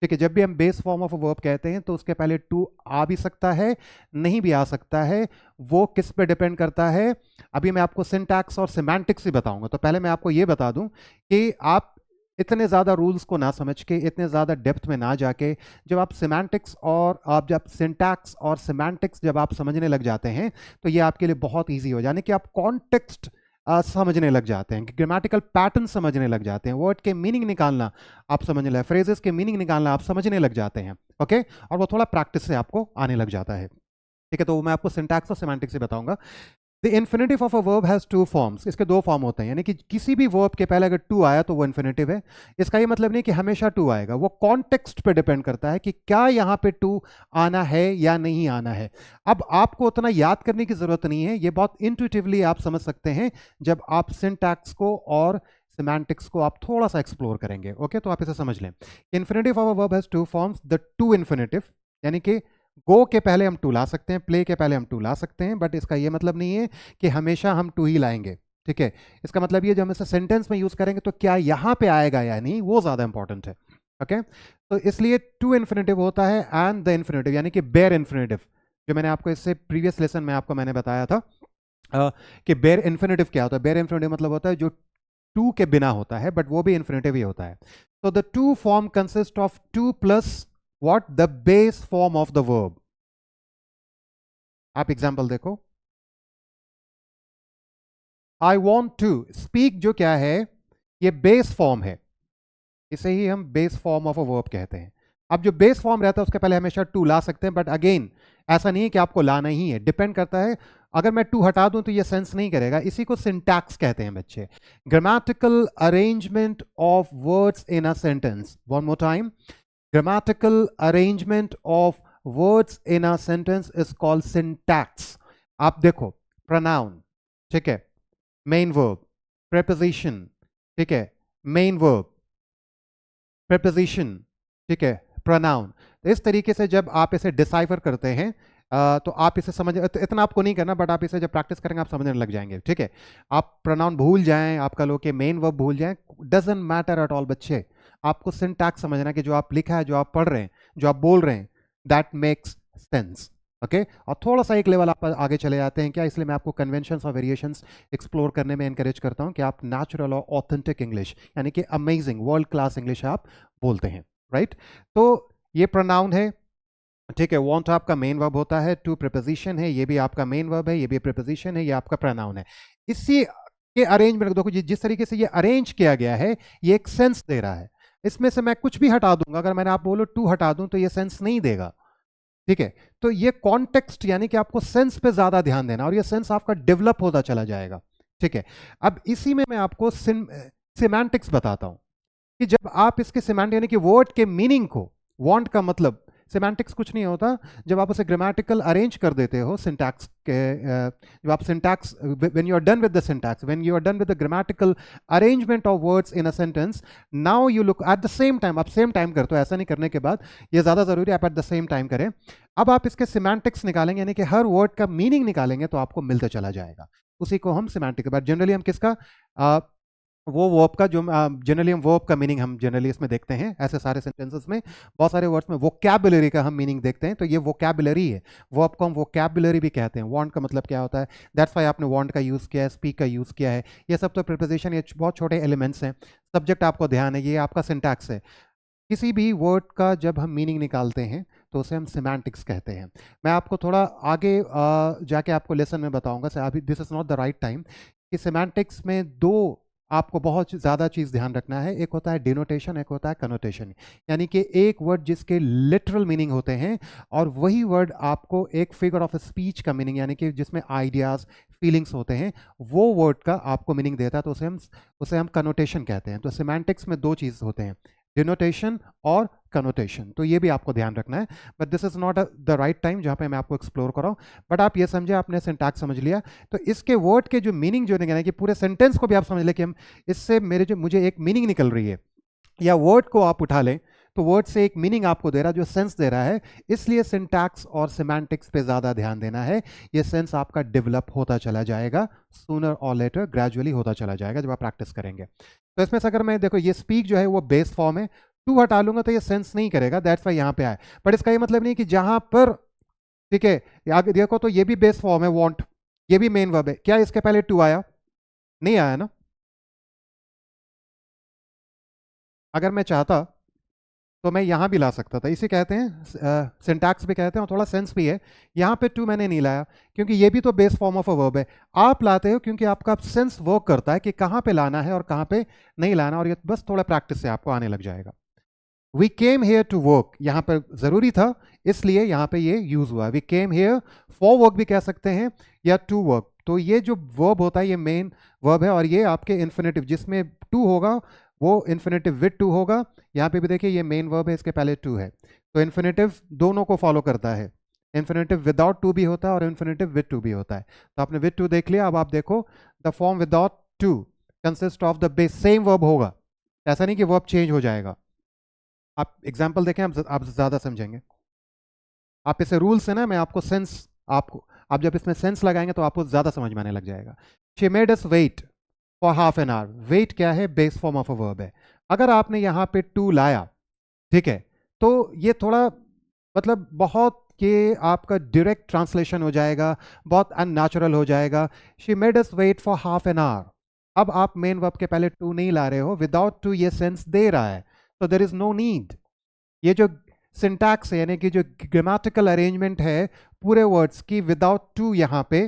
ठीक है जब भी हम base form of a verb कहते हैं तो उसके पहले टू आ भी सकता है, नहीं भी आ सकता है, वो किस पे डिपेंड करता है। अभी मैं आपको सिंटैक्स और सिमेंटिक्स ही बताऊंगा, तो पहले मैं आपको ये बता दूं कि आप इतने ज़्यादा रूल्स को ना समझ के, इतने ज़्यादा डेप्थ में ना जाके, जब आप सिमेंटिक्स और आप जब सिंटैक्स और सिमेंटिक्स जब आप समझने लग जाते हैं, तो ये आपके लिए बहुत ईजी हो जाने कि आप कॉन्टेक्स्ट समझने लग जाते हैं, ग्रामेटिकल पैटर्न समझने लग जाते हैं, वर्ड के मीनिंग निकालना आप समझने लगे, फ्रेजेस के मीनिंग निकालना आप समझने लग जाते हैं। ओके और वो थोड़ा प्रैक्टिस से आपको आने लग जाता है। ठीक है तो मैं आपको सिंटैक्स और सिमेंटिक्स से बताऊंगा। The infinitive of a verb has two forms, इसके दो फॉर्म होते हैं, यानी कि किसी भी वर्ब के पहले अगर टू आया तो वो इन्फिनेटिव है। इसका ये मतलब नहीं कि हमेशा टू आएगा, वो कॉन्टेक्स्ट पे डिपेंड करता है कि क्या यहाँ पे टू आना है या नहीं आना है। अब आपको उतना याद करने की जरूरत नहीं है, ये बहुत इंट्यूटिवली आप समझ सकते हैं जब आप सिंटैक्स को और सिमेंटिक्स को आप थोड़ा सा एक्सप्लोर करेंगे। ओके तो आप इसे समझ लें। Infinitive of a verb has two forms, the two infinitive, यानी कि गो के पहले हम टू ला सकते हैं, प्ले के पहले हम टू ला सकते हैं, बट इसका ये मतलब नहीं है कि हमेशा हम टू ही लाएंगे। ठीक है इसका मतलब ये जब हम इसे सेंटेंस में यूज करेंगे तो क्या यहां पे आएगा या नहीं, वो ज्यादा इंपॉर्टेंट है। ओके तो इसलिए टू इन्फिनेटिव होता है, एंड द इन्फिनेटिव यानी कि बेयर इन्फिनेटिव, जो मैंने आपको इससे प्रीवियस लेसन में आपको मैंने बताया था कि बेयर इन्फिनेटिव क्या होता है। बेयर इन्फिनेटिव मतलब होता है जो टू के बिना होता है, बट वो भी इन्फिनेटिव ही होता है। तो the two form consist of two plus what the base form of the verb। आप एग्जांपल देखो, I want to speak जो क्या है, ये बेस फॉर्म है, इसे ही हम base form of a verb कहते हैं। अब जो बेस फॉर्म रहता है उसके पहले हमेशा टू ला सकते हैं, बट अगेन ऐसा नहीं है कि आपको लाना ही है, डिपेंड करता है। अगर मैं टू हटा दूं तो ये सेंस नहीं करेगा, इसी को सिंटैक्स कहते हैं बच्चे। Grammatical arrangement of words in a sentence, one more time, grammatical arrangement of words in a sentence is called syntax. आप देखो, प्रोनाउन, ठीक है, मेन वर्ब, प्रेपोजिशन, ठीक है, मेन वर्ब, प्रेपोजिशन, ठीक है, प्रोनाउन। तो इस तरीके से जब आप इसे डिसाइफर करते हैं तो आप इसे समझ, इतना आपको नहीं करना, बट आप इसे जब प्रैक्टिस करेंगे आप समझने लग जाएंगे, ठीक है। आप प्रोनाउन भूल जाएं, आपका लो के मेन वर्ब भूल जाएं, डजंट मैटर एट ऑल बच्चे। आपको सिंटैक्स समझना कि जो आप लिखा है, जो आप पढ़ रहे हैं, जो आप बोल रहे हैं, दैट मेक्स सेंस, ओके। और थोड़ा सा एक लेवल आप आगे चले जाते हैं क्या, इसलिए मैं आपको कन्वेंशंस और वेरिएशंस एक्सप्लोर करने में एनकरेज करता हूं कि आप नेचुरल और ऑथेंटिक इंग्लिश, यानी कि अमेजिंग वर्ल्ड क्लास इंग्लिश आप बोलते हैं, राइट। तो ये प्रोनाउन है, ठीक है, वांट आपका मेन वर्ब होता है, टू प्रीपोजिशन है, ये भी आपका मेन वर्ब है, ये भी प्रीपोजिशन है, ये आपका प्रोनाउन है। इसी के अरेंजमेंट देखो, जिस तरीके से ये अरेंज किया गया है, ये एक सेंस दे रहा है। इसमें से मैं कुछ भी हटा दूंगा, अगर मैंने आप बोलो टू हटा दूं तो ये सेंस नहीं देगा, ठीक है। तो ये कॉन्टेक्स्ट, यानी कि आपको सेंस पे ज्यादा ध्यान देना, और ये सेंस आपका डेवलप होता चला जाएगा, ठीक है। अब इसी में मैं आपको सिमेंटिक्स बताता हूं कि जब आप इसके सिमेंट, यानी कि वर्ड के मीनिंग को, वांट का मतलब, सिमेंटिक्स कुछ नहीं होता, जब आप उसे ग्रामेटिकल अरेंज कर देते हो सिंटैक्स के, जब आप syntax, when you are done with the syntax, when you are done with the grammatical arrangement of words in a sentence, now you look at the same time, आप same time करते हो, ऐसा नहीं करने के बाद, ये ज़्यादा ज़रूरी है, आप एट द सेम टाइम करें। अब आप इसके सिमेंटिक्स निकालेंगे, यानी कि हर वर्ड का मीनिंग निकालेंगे, तो आपको मिलता चला जाएगा, उसी को हम सिमेंटिक। बट जनरली हम किसका, वो वर्ब का, जो जनरली हम वर्ब का मीनिंग हम जनरली इसमें देखते हैं, ऐसे सारे सेंटेंसेस में, बहुत सारे वर्ड्स में वोकैबुलरी का हम मीनिंग देखते हैं, तो ये वोकैबुलरी है, वर्ब को हम वोकैबुलरी भी कहते हैं। वांट का मतलब क्या होता है, दैट्स व्हाई आपने वांट का यूज़ किया है, स्पीक का यूज़ किया है, ये सब तो प्रीपोजिशन, ये बहुत छोटे एलिमेंट्स हैं। सब्जेक्ट आपको ध्यान है, ये आपका सिंटैक्स है। किसी भी वर्ड का जब हम मीनिंग निकालते हैं तो उसे हम सिमेंटिक्स कहते हैं। मैं आपको थोड़ा आगे जाके आपको लेसन में बताऊंगा, अभी this is not the right time, कि सिमेंटिक्स में दो आपको बहुत ज़्यादा चीज़ ध्यान रखना है, एक होता है डिनोटेशन, एक होता है कनोटेशन। यानी कि एक वर्ड जिसके लिटरल मीनिंग होते हैं, और वही वर्ड आपको एक फिगर ऑफ स्पीच का मीनिंग, यानी कि जिसमें आइडियाज़, फीलिंग्स होते हैं, वो वर्ड का आपको मीनिंग देता है, तो उसे हम कनोटेशन कहते हैं। तो सिमेंटिक्स में दो चीज़ होते हैं, डिनोटेशन और कनोटेशन, तो ये भी आपको ध्यान रखना है। But this is not the right time जहाँ पे मैं आपको एक्सप्लोर कराऊँ। बट आप ये समझे, आपने सिंटैक्स समझ लिया, तो इसके वर्ड के जो मीनिंग जो निकले, कि पूरे सेंटेंस को भी आप समझ लें कि हम इससे मुझे एक मीनिंग निकल रही है, या वर्ड को आप उठा लें तो वर्ड से एक मीनिंग आपको दे रहा है, जो सेंस दे रहा है। इसलिए सिंटैक्स और सिमेंटिक्स पे ज़्यादा ध्यान देना है, ये सेंस आपका डेवलप होता चला जाएगा, सूनर और लेटर ग्रेजुअली होता चला जाएगा जब आप प्रैक्टिस करेंगे। तो इसमें से अगर मैं देखो, ये स्पीक जो है वो बेस फॉर्म है, टू हटा लूंगा तो ये सेंस नहीं करेगा, दैट्स वाई यहाँ पे आए। बट इसका ये मतलब नहीं कि जहां पर, ठीक है, आगे देखो तो ये भी बेस फॉर्म है, वांट, ये भी मेन वर्ब है, क्या इसके पहले टू आया? नहीं आया ना। अगर मैं चाहता तो मैं यहां भी ला सकता था, इसे कहते हैं सिंटैक्स भी कहते हैं, और थोड़ा सेंस भी है। यहां पे टू मैंने नहीं लाया क्योंकि ये भी तो base form of a verb है। आप लाते हो क्योंकि आपका सेंस वर्क करता है कि कहां पे लाना है और कहां पे नहीं लाना, और ये बस थोड़ा प्रैक्टिस से आपको आने लग जाएगा। We came here to work, यहां पर जरूरी था इसलिए यहां पे ये यूज हुआ। We came here for work भी कह सकते हैं, या टू वर्क। तो ये जो वर्ब होता है ये मेन वर्ब है, और ये आपके इन्फिनेटिव जिसमें टू होगा वो इन्फिनेटिव विद टू होगा। यहाँ पे भी देखिए ये मेन वर्ब है, इसके पहले टू है, तो इन्फिनेटिव दोनों को फॉलो करता है। इन्फिनेटिव विदाउट टू भी होता है और इन्फिनेटिव विद टू भी होता है। तो आपने विद टू देख लिया, अब आप देखो the form without to consist of the base, same verb होगा, ऐसा नहीं कि वर्ब चेंज हो जाएगा। आप एग्जाम्पल देखें, आप ज़्यादा समझेंगे। आप इसे रूल से ना, मैं आपको सेंस, आपको आप जब इसमें सेंस लगाएंगे तो आपको ज़्यादा समझ में आने लग जाएगा। She made us wait for half an hour, wait क्या है, base form of a verb है। अगर आपने यहाँ पे टू लाया, ठीक है, तो ये थोड़ा मतलब बहुत के आपका डायरेक्ट ट्रांसलेशन हो जाएगा, बहुत अननेचुरल हो जाएगा। She made us wait for half an hour, अब आप मेन वर्ब के पहले टू नहीं ला रहे हो, विदाउट टू ये सेंस दे रहा है, तो देयर इज नो नीड। ये जो सिंटैक्स है, यानी कि जो ग्रामेटिकल अरेंजमेंट है पूरे वर्ड्स की, विदाउट टू यहाँ पे,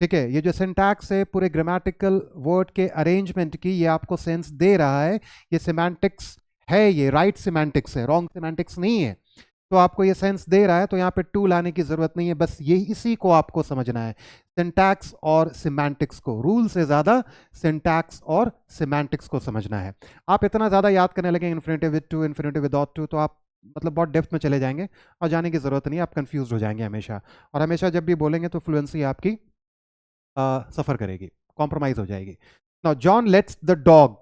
ठीक है, ये जो सिंटैक्स है पूरे ग्रामेटिकल वर्ड के अरेंजमेंट की, ये आपको सेंस दे रहा है। ये सिमेंटिक्स है, ये राइट सिमेंटिक्स है, रॉन्ग सिमेंटिक्स नहीं है। तो आपको ये सेंस दे रहा है तो यहाँ पे टू लाने की जरूरत नहीं है, बस ये इसी को आपको समझना है, सिंटैक्स और सिमेंटिक्स को, रूल से ज्यादा सिंटैक्स और सिमेंटिक्स को समझना है। आप इतना ज्यादा याद करने लगे infinitive with to, infinitive without to, तो आप मतलब बहुत डेप्थ में चले जाएंगे और जाने की जरूरत नहीं, आप कंफ्यूज हो जाएंगे हमेशा, और हमेशा जब भी बोलेंगे तो फ्लुएंसी आपकी सफर करेगी, कॉम्प्रोमाइज हो जाएगी। Now John lets the dog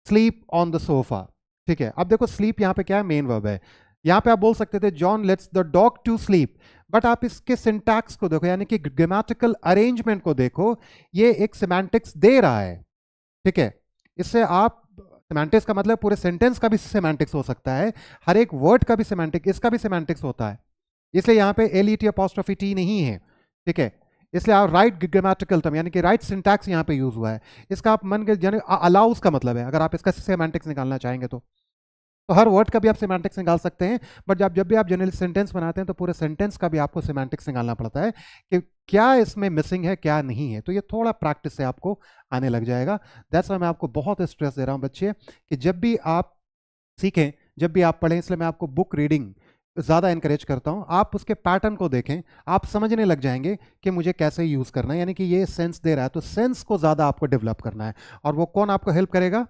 sleep on the sofa. ठीक है, अब देखो स्लीप यहाँ पे क्या है, मेन वर्ब है। यहाँ पे आप बोल सकते थे John lets the dog to sleep, but आप इसके सिंटैक्स को देखो, यानी कि ग्रामेटिकल अरेंजमेंट को देखो, ये एक सिमेंटिक्स दे रहा है। ठीक है, इससे आप सिमेंटिक्स का मतलब पूरे सेंटेंस का भी सिमेंटिक्स हो सकता है, हर एक वर्ड का भी सिमेंटिक्स, इसका भी सिमेंटिक्स होता है, इसलिए यहाँ पे एल-ई-टी अपॉस्ट्रोफी टी नहीं है। ठीक है, इसलिए आप राइट ग्रामेटिकल टर्म यानी कि राइट सिंटैक्स यहाँ पे यूज हुआ है। इसका आप मन के यानी अलाउज का मतलब है, अगर आप इसका सिमेंटिक्स निकालना चाहेंगे तो हर वर्ड का भी आप सिमेंटिक्स निकाल सकते हैं, बट जब भी आप जनरली सेंटेंस बनाते हैं तो पूरे सेंटेंस का भी आपको सिमेंटिक्स निकालना पड़ता है कि क्या इसमें मिसिंग है, क्या नहीं है। तो ये थोड़ा प्रैक्टिस से आपको आने लग जाएगा। दैट्स व्हाई मैं आपको बहुत स्ट्रेस दे रहा हूँ बच्चे, कि जब भी आप सीखें, जब भी आप पढ़ें, इसलिए मैं आपको बुक रीडिंग ज़्यादा इंकरेज करता हूँ। आप उसके पैटर्न को देखें, आप समझने लग जाएंगे कि मुझे कैसे यूज़ करना है, यानी कि ये सेंस दे रहा है तो सेंस को ज़्यादा आपको डेवलप करना है, और वो कौन आपको हेल्प करेगा,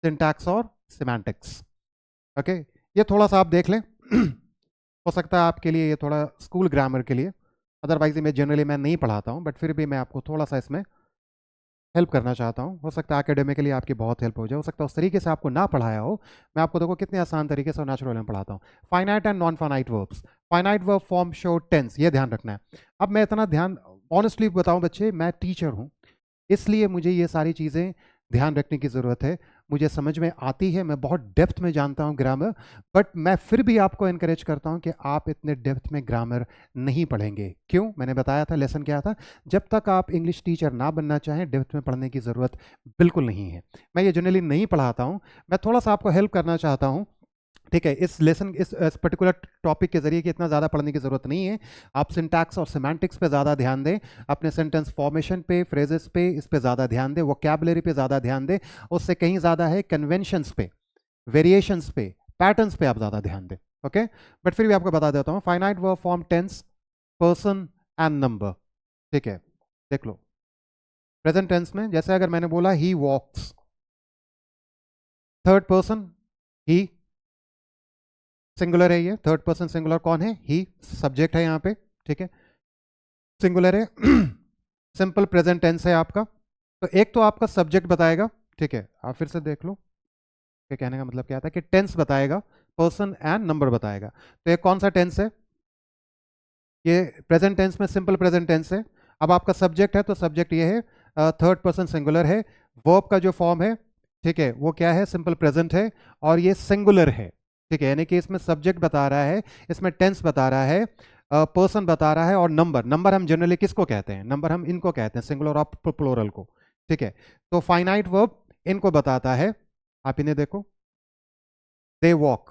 सिंटैक्स और सिमेंटिक्स। ओके, ये थोड़ा सा आप देख लें हो सकता है आपके लिए ये थोड़ा स्कूल ग्रामर के लिए, अदरवाइज मैं जनरली मैं नहीं पढ़ाता हूँ, बट फिर भी मैं आपको थोड़ा सा इसमें हेल्प करना चाहता हूँ। हो सकता है एकेडमिकली आपकी बहुत हेल्प हो जाए, हो सकता है उस तरीके से आपको ना पढ़ाया हो, मैं आपको देखो कितने आसान तरीके से नेचुरल में पढ़ाता हूँ। Finite and non finite verbs, finite verb form show tense, ये ध्यान रखना है। अब मैं इतना ध्यान ऑनेस्टली बताऊँ बच्चे, मैं टीचर हूँ, इसलिए मुझे ये सारी चीज़ें ध्यान रखने की ज़रूरत है, मुझे समझ में आती है, मैं बहुत डेप्थ में जानता हूँ ग्रामर, बट मैं फिर भी आपको इनकरेज करता हूँ कि आप इतने डेप्थ में ग्रामर नहीं पढ़ेंगे। क्यों, मैंने बताया था लेसन क्या था, जब तक आप इंग्लिश टीचर ना बनना चाहें डेप्थ में पढ़ने की ज़रूरत बिल्कुल नहीं है। मैं ये जनरली नहीं पढ़ाता हूँ, मैं थोड़ा सा आपको हेल्प करना चाहता हूँ। ठीक है, इस लेसन इस पर्टिकुलर टॉपिक के जरिए कि इतना ज़्यादा पढ़ने की ज़रूरत नहीं है, आप सिंटैक्स और सिमेंटिक्स पे ज़्यादा ध्यान दें, अपने सेंटेंस फॉर्मेशन पे, फ्रेजेस पे, इस पे ज़्यादा ध्यान दें, वोकैबुलरी पे ज़्यादा ध्यान दें, उससे कहीं ज़्यादा है कन्वेंशंस पे, वेरिएशंस पे, पैटर्न्स पे आप ज़्यादा ध्यान दें। ओके, बट फिर भी आपको बता देता हूँ, finite verb form tense, person and number. ठीक है, देख लो प्रेजेंट टेंस में, जैसे अगर मैंने बोला ही वॉक्स, थर्ड पर्सन ही, सिंगुलर है, ये थर्ड पर्सन सिंगुलर कौन है, ही, सब्जेक्ट है यहाँ पे। ठीक है, सिंगुलर है सिंपल प्रेजेंट टेंस है आपका, तो एक तो आपका सब्जेक्ट बताएगा। ठीक है, आप फिर से देख लो कि कहने का मतलब क्या था, कि टेंस बताएगा, पर्सन एंड नंबर बताएगा। तो एक कौन सा टेंस है, ये प्रेजेंट टेंस में सिंपल प्रेजेंट टेंस है। अब आपका सब्जेक्ट है तो सब्जेक्ट ये है, थर्ड पर्सन सिंगुलर है, वर्ब का जो फॉर्म है, ठीक है, वो क्या है, सिंपल प्रेजेंट है, और ये सिंगुलर है। ठीक है, यानी कि इसमें सब्जेक्ट बता रहा है, इसमें टेंस बता रहा है, पर्सन बता रहा है, और नंबर, नंबर हम जनरली किसको कहते हैं, नंबर हम इनको कहते हैं, सिंगुलर और प्लोरल को। ठीक है, तो फाइनाइट वर्ब इनको बताता है, आप इन्हें देखो, दे वॉक,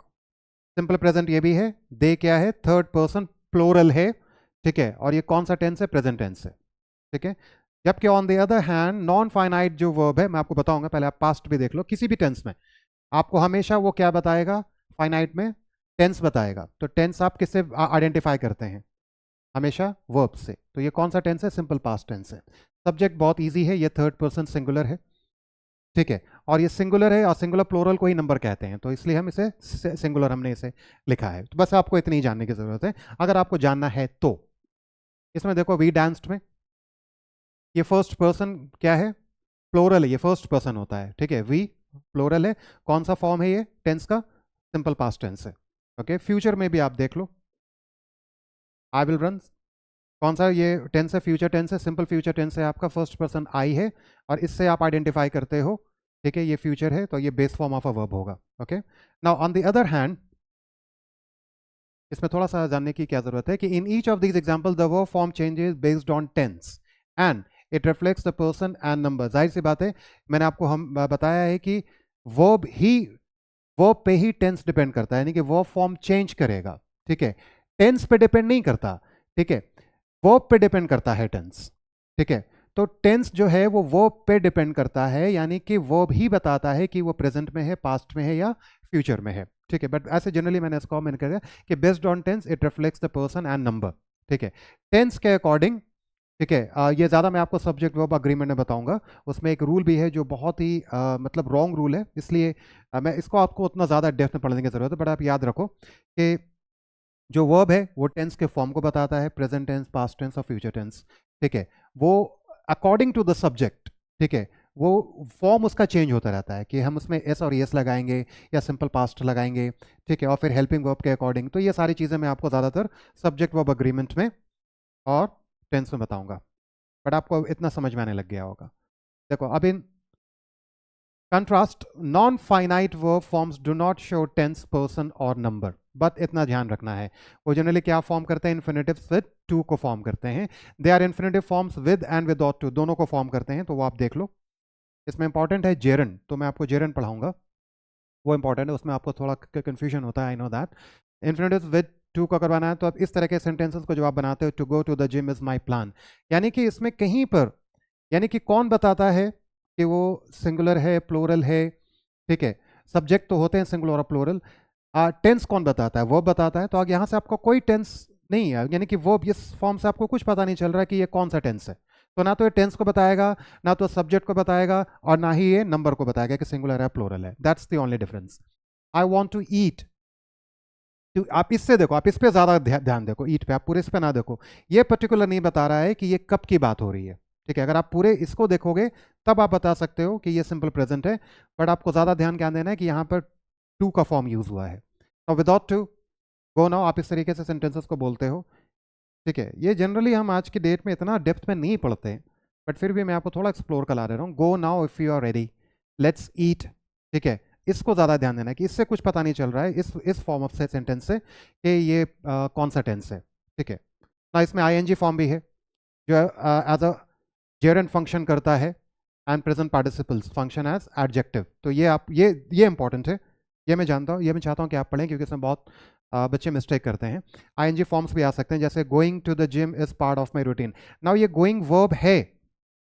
सिंपल प्रेजेंट ये भी है, दे क्या है, थर्ड पर्सन प्लोरल है। ठीक है, और ये कौन सा टेंस है, प्रेजेंट टेंस है। ठीक है, जबकि on the other hand non finite जो वर्ब है, मैं आपको बताऊंगा, पहले आप पास्ट भी देख लो, किसी भी टेंस में आपको हमेशा वो क्या बताएगा, फाइनाइट में टेंस बताएगा। तो टेंस आप किससे आइडेंटिफाई करते हैं, हमेशा वर्ब से। तो ये कौन सा टेंस है, सिंपल पास्ट टेंस है। सब्जेक्ट बहुत इजी है, ये थर्ड पर्सन सिंगुलर है। ठीक है, और ये सिंगुलर है, और सिंगुलर प्लोरल को ही नंबर कहते हैं, तो इसलिए हम इसे सिंगुलर हमने इसे लिखा है। तो बस आपको इतनी ही जानने की जरूरत है, अगर आपको जानना है तो। इसमें देखो वी डांस्ड में ये फर्स्ट पर्सन क्या है, प्लोरल है, ये फर्स्ट पर्सन होता है। ठीक है, वी प्लोरल है, कौन सा फॉर्म है ये टेंस का, सिंपल पास्ट टेंस है। ओके, फ्यूचर में भी आप देख लो, आई विल रन, कौन सा ये टेंस है, फ्यूचर टेंस है, सिंपल फ्यूचर टेंस है आपका, फर्स्ट पर्सन आई है, और इससे आप आइडेंटिफाई करते हो। ठीक है, ये फ्यूचर है तो ये base form of a verb होगा। Okay, now on the other hand, इसमें थोड़ा सा जानने की क्या जरूरत है कि in each of these example the verb form changes based on tense and it reflects the person and number. जाहिर सी बात है, मैंने आपको हम बताया है कि वर्ब ही, वर्ब पे ही टेंस डिपेंड करता है, यानी कि वर्ब फॉर्म चेंज करेगा। ठीक है, टेंस पे डिपेंड नहीं करता। ठीक है, वर्ब पे डिपेंड करता है टेंस। ठीक है, तो टेंस जो है वो वर्ब पे डिपेंड करता है, यानी कि वर्ब ही बताता है कि वो प्रेजेंट में है, पास्ट में है या फ्यूचर में है, ठीक है। बट ऐसे जनरली मैंने इसको मैंने कहा कि based on tense it reflects the person and number, ठीक है, टेंस के अकॉर्डिंग, ठीक है। ये ज़्यादा मैं आपको सब्जेक्ट वर्ब अग्रीमेंट में बताऊंगा, उसमें एक रूल भी है जो बहुत ही मतलब रॉन्ग रूल है, इसलिए मैं इसको आपको उतना ज़्यादा डेप्थ में पढ़ने की ज़रूरत है, बट आप याद रखो कि जो वर्ब है वो टेंस के फॉर्म को बताता है, प्रेजेंट टेंस, पास्ट टेंस और फ्यूचर टेंस, ठीक है। वो अकॉर्डिंग टू द सब्जेक्ट, ठीक है, वो फॉर्म उसका चेंज होता रहता है कि हम उसमें एस और एस लगाएंगे या सिंपल पास्ट लगाएंगे, ठीक है, और फिर हेल्पिंग वर्ब के अकॉर्डिंग। तो ये सारी चीज़ें मैं आपको ज़्यादातर सब्जेक्ट वर्ब अग्रीमेंट में और टेंस में बताऊंगा, बट आपको इतना समझ में आने लग गया होगा। देखो अब in contrast, non finite verb forms do not show tense, person और नंबर, बट इतना ध्यान रखना है वो जनरली क्या फॉर्म करते हैं, इन्फिनेटिव्स विद टू को फॉर्म करते हैं। They are infinitive forms with and without to, दोनों को फॉर्म करते हैं, तो वो आप देख लो। इसमें इंपॉर्टेंट है जेरन, तो मैं आपको जेरन पढ़ाऊंगा, वो इंपॉर्टेंट है, उसमें आपको थोड़ा कंफ्यूजन होता है, I know that. Infinitives with to को अगर बनाना है तो आप इस तरह के सेंटेंसेस को जो आप बनाते हो, to go to the gym is my plan, यानी कि इसमें कहीं पर, यानी कि कौन बताता है कि वो सिंगुलर है, प्लूरल है, ठीक है, सब्जेक्ट तो होते हैं सिंगुलर और प्लूरल, टेंस कौन बताता है, वर्ब बताता है। तो आगे यहाँ से आपको कोई टेंस नहीं है, यानी कि वर्ब इस फॉर्म से आपको कुछ पता नहीं चल रहा है कि ये कौन सा टेंस है, तो ना तो ये टेंस को बताएगा, ना तो सब्जेक्ट को बताएगा, और ना ही ये नंबर को बताएगा कि सिंगुलर है प्लूरल है। That's the only difference. I want to eat, तो आप इससे देखो, आप इस पे ज्यादा ध्यान देखो, ईट पे, आप पूरे इस पे ना देखो, ये पर्टिकुलर नहीं बता रहा है कि ये कब की बात हो रही है, ठीक है। अगर आप पूरे इसको देखोगे तब आप बता सकते हो कि ये सिंपल प्रेजेंट है, बट आपको ज्यादा ध्यान क्या देना है कि यहाँ पर टू का फॉर्म यूज हुआ है, और विदाउट टू गो नाउ, आप इस तरीके से सेंटेंसेस को बोलते हो, ठीक है। ये जनरली हम आज की डेट में इतना डेप्थ में नहीं पढ़ते हैं, बट फिर भी मैं आपको थोड़ा एक्सप्लोर करा दे रहा हूँ। Go now if you are ready, let's eat, ठीक है, इसको ज़्यादा ध्यान देना है कि इससे कुछ पता नहीं चल रहा है इस फॉर्म ऑफ से सेंटेंस से कि ये कौन सा टेंस है, ठीक है ना। इसमें आईएनजी फॉर्म भी है जो एज अ जेरंड फंक्शन करता है, and present participles function as adjective. तो ये आप ये इंपॉर्टेंट है, ये मैं जानता हूँ, ये मैं चाहता हूँ कि आप पढ़ें, क्योंकि इसमें बहुत बच्चे मिस्टेक करते हैं। आईएनजी फॉर्म्स भी आ सकते हैं, जैसे going to the gym is part of my routine. Now ये गोइंग वर्ब है,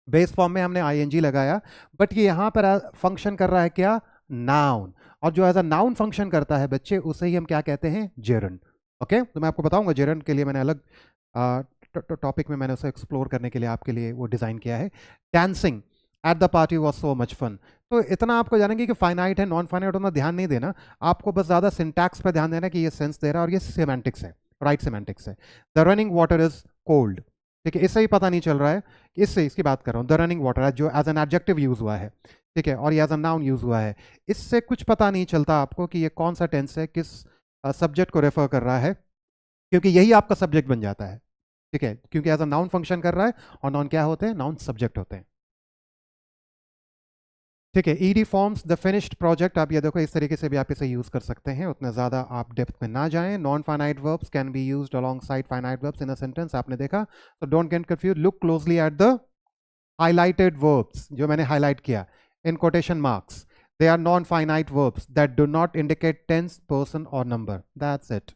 बेस फॉर्म में हमने आईएनजी लगाया, बट ये यहाँ पर फंक्शन कर रहा है क्या, नाउन, और जो एज अ नाउन फंक्शन करता है बच्चे, उसे ही हम क्या कहते हैं, जेरंड। ओके, तो मैं आपको बताऊंगा जेरंड के लिए मैंने अलग टॉपिक में मैंने उसे एक्सप्लोर करने के लिए आपके लिए वो डिज़ाइन किया है। Dancing at the party was so much fun, तो इतना आपको जानेंगे कि फाइनाइट है, नॉन फाइनाइट उतना ध्यान नहीं देना, आपको बस ज़्यादा सिंटैक्स पर ध्यान देना कि ये सेंस दे रहा है और ये सेमेंटिक्स है, राइट सेमेंटिक्स है। The running water is cold, ठीक है, इससे ही पता नहीं चल रहा है, इससे इसकी बात कर रहा हूँ, द रनिंग वाटर जो एज एन एडजेक्टिव यूज हुआ है, ठीक है, और ये एज अ नाउन यूज हुआ है, इससे कुछ पता नहीं चलता आपको कि ये कौन सा टेंस है, किस सब्जेक्ट को रेफर कर रहा है, क्योंकि यही आपका सब्जेक्ट बन जाता है, ठीक है, क्योंकि एज अ नाउन फंक्शन कर रहा है, और नाउन क्या होते हैं, नाउन सब्जेक्ट होते हैं, ठीक है। ED forms the finished project, आप ये देखो इस तरीके से भी आप इसे यूज कर सकते हैं, उतना ज्यादा आप डेप्थ में ना जाएं। Non finite verbs can be used alongside finite verbs in a sentence, आपने देखा, तो don't get confuse, look closely at the highlighted verbs जो मैंने हाईलाइट किया in quotation marks, they are non-finite verbs that do not indicate tense, person or number, that's it.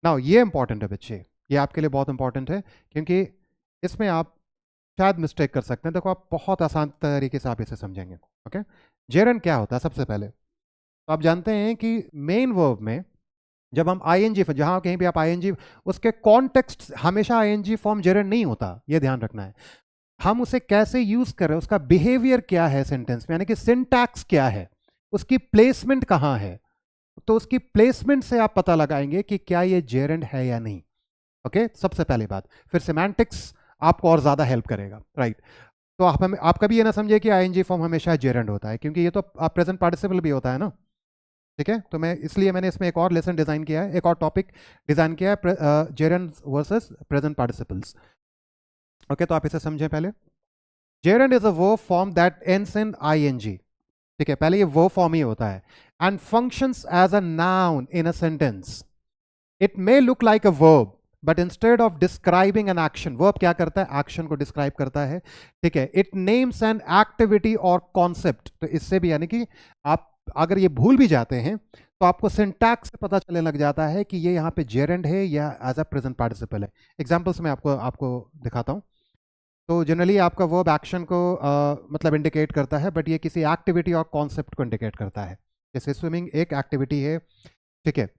now ये important है बच्चे, ये आपके लिए बहुत इंपॉर्टेंट है, क्योंकि इसमें आप शायद मिस्टेक कर सकते हैं। देखो आप बहुत आसान तरीके से आप इसे समझेंगे, ओके। जेरंड क्या होता है, सबसे पहले तो आप जानते हैं कि मेन वर्ब में जब हम आईएनजी, जहां कहीं भी आप आईएनजी, उसके कॉन्टेक्स्ट हमेशा आईएनजी फॉर्म जेरंड नहीं होता, ये ध्यान रखना है। हम उसे कैसे यूज कर रहे हैं, उसका बिहेवियर क्या है सेंटेंस में, यानी कि सिंटैक्स क्या है, उसकी प्लेसमेंट कहां है, तो उसकी प्लेसमेंट से आप पता लगाएंगे कि क्या ये जेरंड है या नहीं, ओके, सबसे पहली बात। फिर सिमेंटिक्स आपको और ज्यादा हेल्प करेगा, राइट। तो आप कभी ये ना समझे कि आईएनजी फॉर्म हमेशा जेरंड होता है, क्योंकि ये तो प्रेजेंट पार्टिसिपल भी होता है ना, ठीक है। तो मैं इसलिए मैंने इसमें एक और लेसन डिजाइन किया है, एक और टॉपिक डिजाइन किया है, gerund versus present participles, okay. तो आप इसे समझें पहले। Gerund is a verb form that ends in ing, ठीक है, पहले ये verb form ही होता है, and functions as a noun in a sentence. It may look like a verb, but instead of describing an action, verb क्या करता है, action को describe करता है, ठीक है। It names an activity or concept, तो इससे भी यानी कि आप अगर ये भूल भी जाते हैं तो आपको सिंटैक्स से पता चलने लग जाता है कि ये यहाँ पे gerund है या एज अ प्रेजेंट पार्टिसिपल है। एग्जाम्पल्स में आपको दिखाता हूँ। तो जनरली आपका वर्ब एक्शन को मतलब इंडिकेट करता है, बट ये किसी एक्टिविटी और कॉन्सेप्ट को इंडिकेट करता है। जैसे स्विमिंग एक एक्टिविटी है, ठीक है।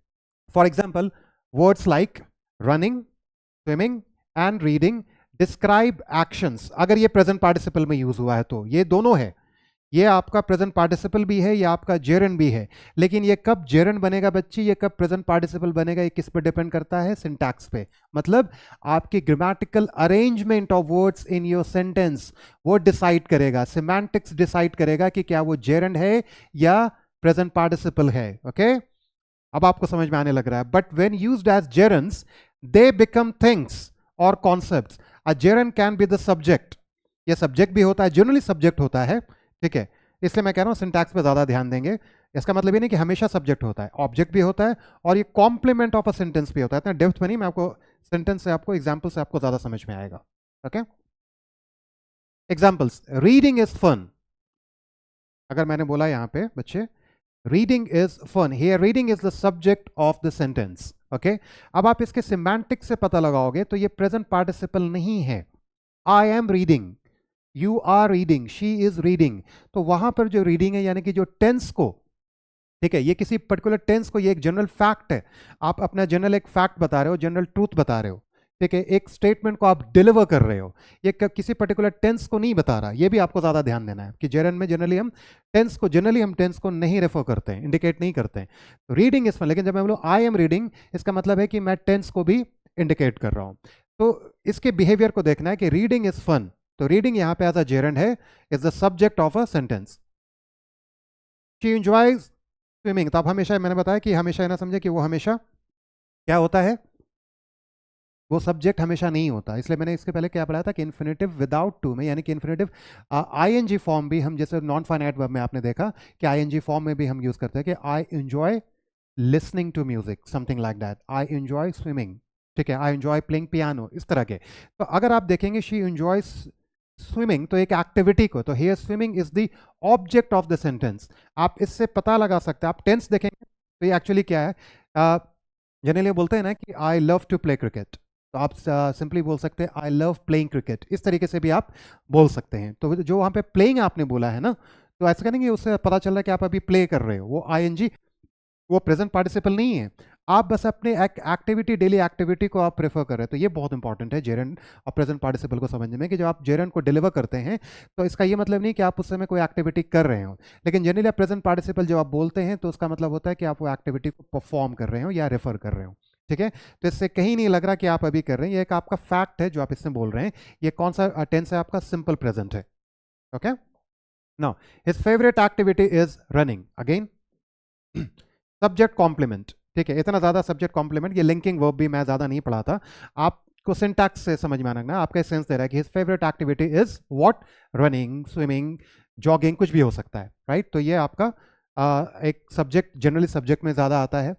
For example words like running, swimming and reading describe actions. अगर ये प्रेजेंट पार्टिसिपल में यूज हुआ है तो ये दोनों है, ये आपका प्रेजेंट पार्टिसिपल भी है, ये आपका जेरन भी है। लेकिन ये कब जेरन बनेगा बच्ची, ये कब प्रेजेंट पार्टिसिपल बनेगा, ये किस पर डिपेंड करता है, सिंटैक्स पे। मतलब आपकी grammatical arrangement of words in your sentence वो डिसाइड करेगा, सिमेंटिक्स डिसाइड करेगा कि क्या वो जेरन है या प्रेजेंट पार्टिसिपल है। ओके, अब आपको समझ में आने लग रहा है। But when used as gerunds they become things और concepts. A gerund can be the subject, ये सब्जेक्ट भी होता है, जनरली सब्जेक्ट होता है, ठीक है। इसलिए मैं कह रहा हूं सिंटैक्स पे ज्यादा ध्यान देंगे। इसका मतलब ये नहीं कि हमेशा सब्जेक्ट होता है, ऑब्जेक्ट भी होता है और ये कॉम्प्लीमेंट ऑफ अ सेंटेंस भी होता है। इतना डेप्थ में नहीं, मैं आपको सेंटेंस से, आपको एग्जांपल से आपको ज्यादा समझ में आएगा। Okay, examples, reading is fun. अगर मैंने बोला यहां पे बच्चे reading is fun, here reading is the subject of the sentence. Okay, अब आप इसके सिमेंटिक्स से पता लगाओगे तो ये प्रेजेंट पार्टिसिपल नहीं है। I am reading, you are reading, she is reading. तो वहां पर जो रीडिंग है यानी कि जो टेंस को, ठीक है, ये किसी पर्टिकुलर टेंस को, ये एक जनरल फैक्ट है, आप अपना जनरल एक फैक्ट बता रहे हो, जनरल ट्रूथ बता रहे हो, ठीक है, एक स्टेटमेंट को आप डिलीवर कर रहे हो, ये किसी पर्टिकुलर टेंस को नहीं बता रहा। ये भी आपको ज्यादा ध्यान देना है कि जेरन में जनरली हम टेंस को नहीं रेफर करते हैं, इंडिकेट नहीं करते हैं। तो रीडिंग इज फन, लेकिन जब मैं बोलूं आई एम रीडिंग, इसका मतलब है कि मैं टेंस को भी इंडिकेट कर रहा हूं। तो इसके बिहेवियर को देखना है कि रीडिंग इज फन, तो रीडिंग यहां पे एज अ जेरंड है, is the subject of a sentence. She enjoys swimming, तो आप हमेशा, मैंने बताया कि हमेशा ना समझे कि वो हमेशा क्या होता है, वो सब्जेक्ट हमेशा नहीं होता। इसलिए मैंने इसके पहले क्या पढ़ाया था कि इन्फिनेटिव विदाउट टू में, यानी कि इन्फिनेटिव आईएनजी फॉर्म भी हम, जैसे नॉन फाइनाइट वर्ब में आपने देखा कि आईएनजी फॉर्म में भी हम यूज करते हैं कि I enjoy listening to music, something like that, I enjoy swimming, ठीक है, आई एंजॉय प्लेइंग पियानो, इस तरह के। तो अगर आप देखेंगे शी एंजॉयज स्विमिंग, तो एक एक्टिविटी को, तो here swimming is the object of the sentence. आप इससे पता लगा सकते हैं, आप टेंस देखेंगे तो ये एक्चुअली क्या है, जनरली बोलते हैं ना कि I love to play cricket, तो आप सिंपली बोल सकते हैं आई लव प्लेइंग क्रिकेट, इस तरीके से भी आप बोल सकते हैं। तो जो वहाँ पे प्लेइंग आपने बोला है ना, तो ऐसा करेंगे उससे पता चल रहा है कि आप अभी प्ले कर रहे हो, वो आईएनजी, वो प्रेजेंट पार्टिसिपल नहीं है, आप बस अपने एक्टिविटी, डेली एक्टिविटी को आप प्रेफर कर रहे हैं। तो ये बहुत इंपॉर्टेंट है जेरंड और प्रेजेंट पार्टिसिपल को समझने में कि जब आप जेरंड को डिलीवर करते हैं तो इसका ये मतलब नहीं कि आप उस समय कोई एक्टिविटी कर रहे हो, लेकिन जनरली आप प्रेजेंट पार्टिसिपल जब आप बोलते हैं तो उसका मतलब होता है कि आप वो एक्टिविटी को परफॉर्म कर रहे हो या रेफर कर रहे हो, ठीक है। तो इससे कहीं नहीं लग रहा कि आप अभी कर रहे हैं, ये एक आपका फैक्ट है जो आप इसमें बोल रहे हैं। ये कौन सा टेंस है आपका, सिंपल प्रेजेंट है। Okay, now his favourite activity is running, again subject complement, ठीक है, इतना ज्यादा सब्जेक्ट कॉम्प्लीमेंट, ये लिंकिंग वर्ब भी मैं ज्यादा नहीं पढ़ाता, आपको सिंटैक्स से समझ में आना, आपका सेंस दे रहा है कि his favourite activity is what, running, swimming, jogging, कुछ भी हो सकता है, राइट। तो ये आपका एक सब्जेक्ट, जनरली सब्जेक्ट में ज्यादा आता है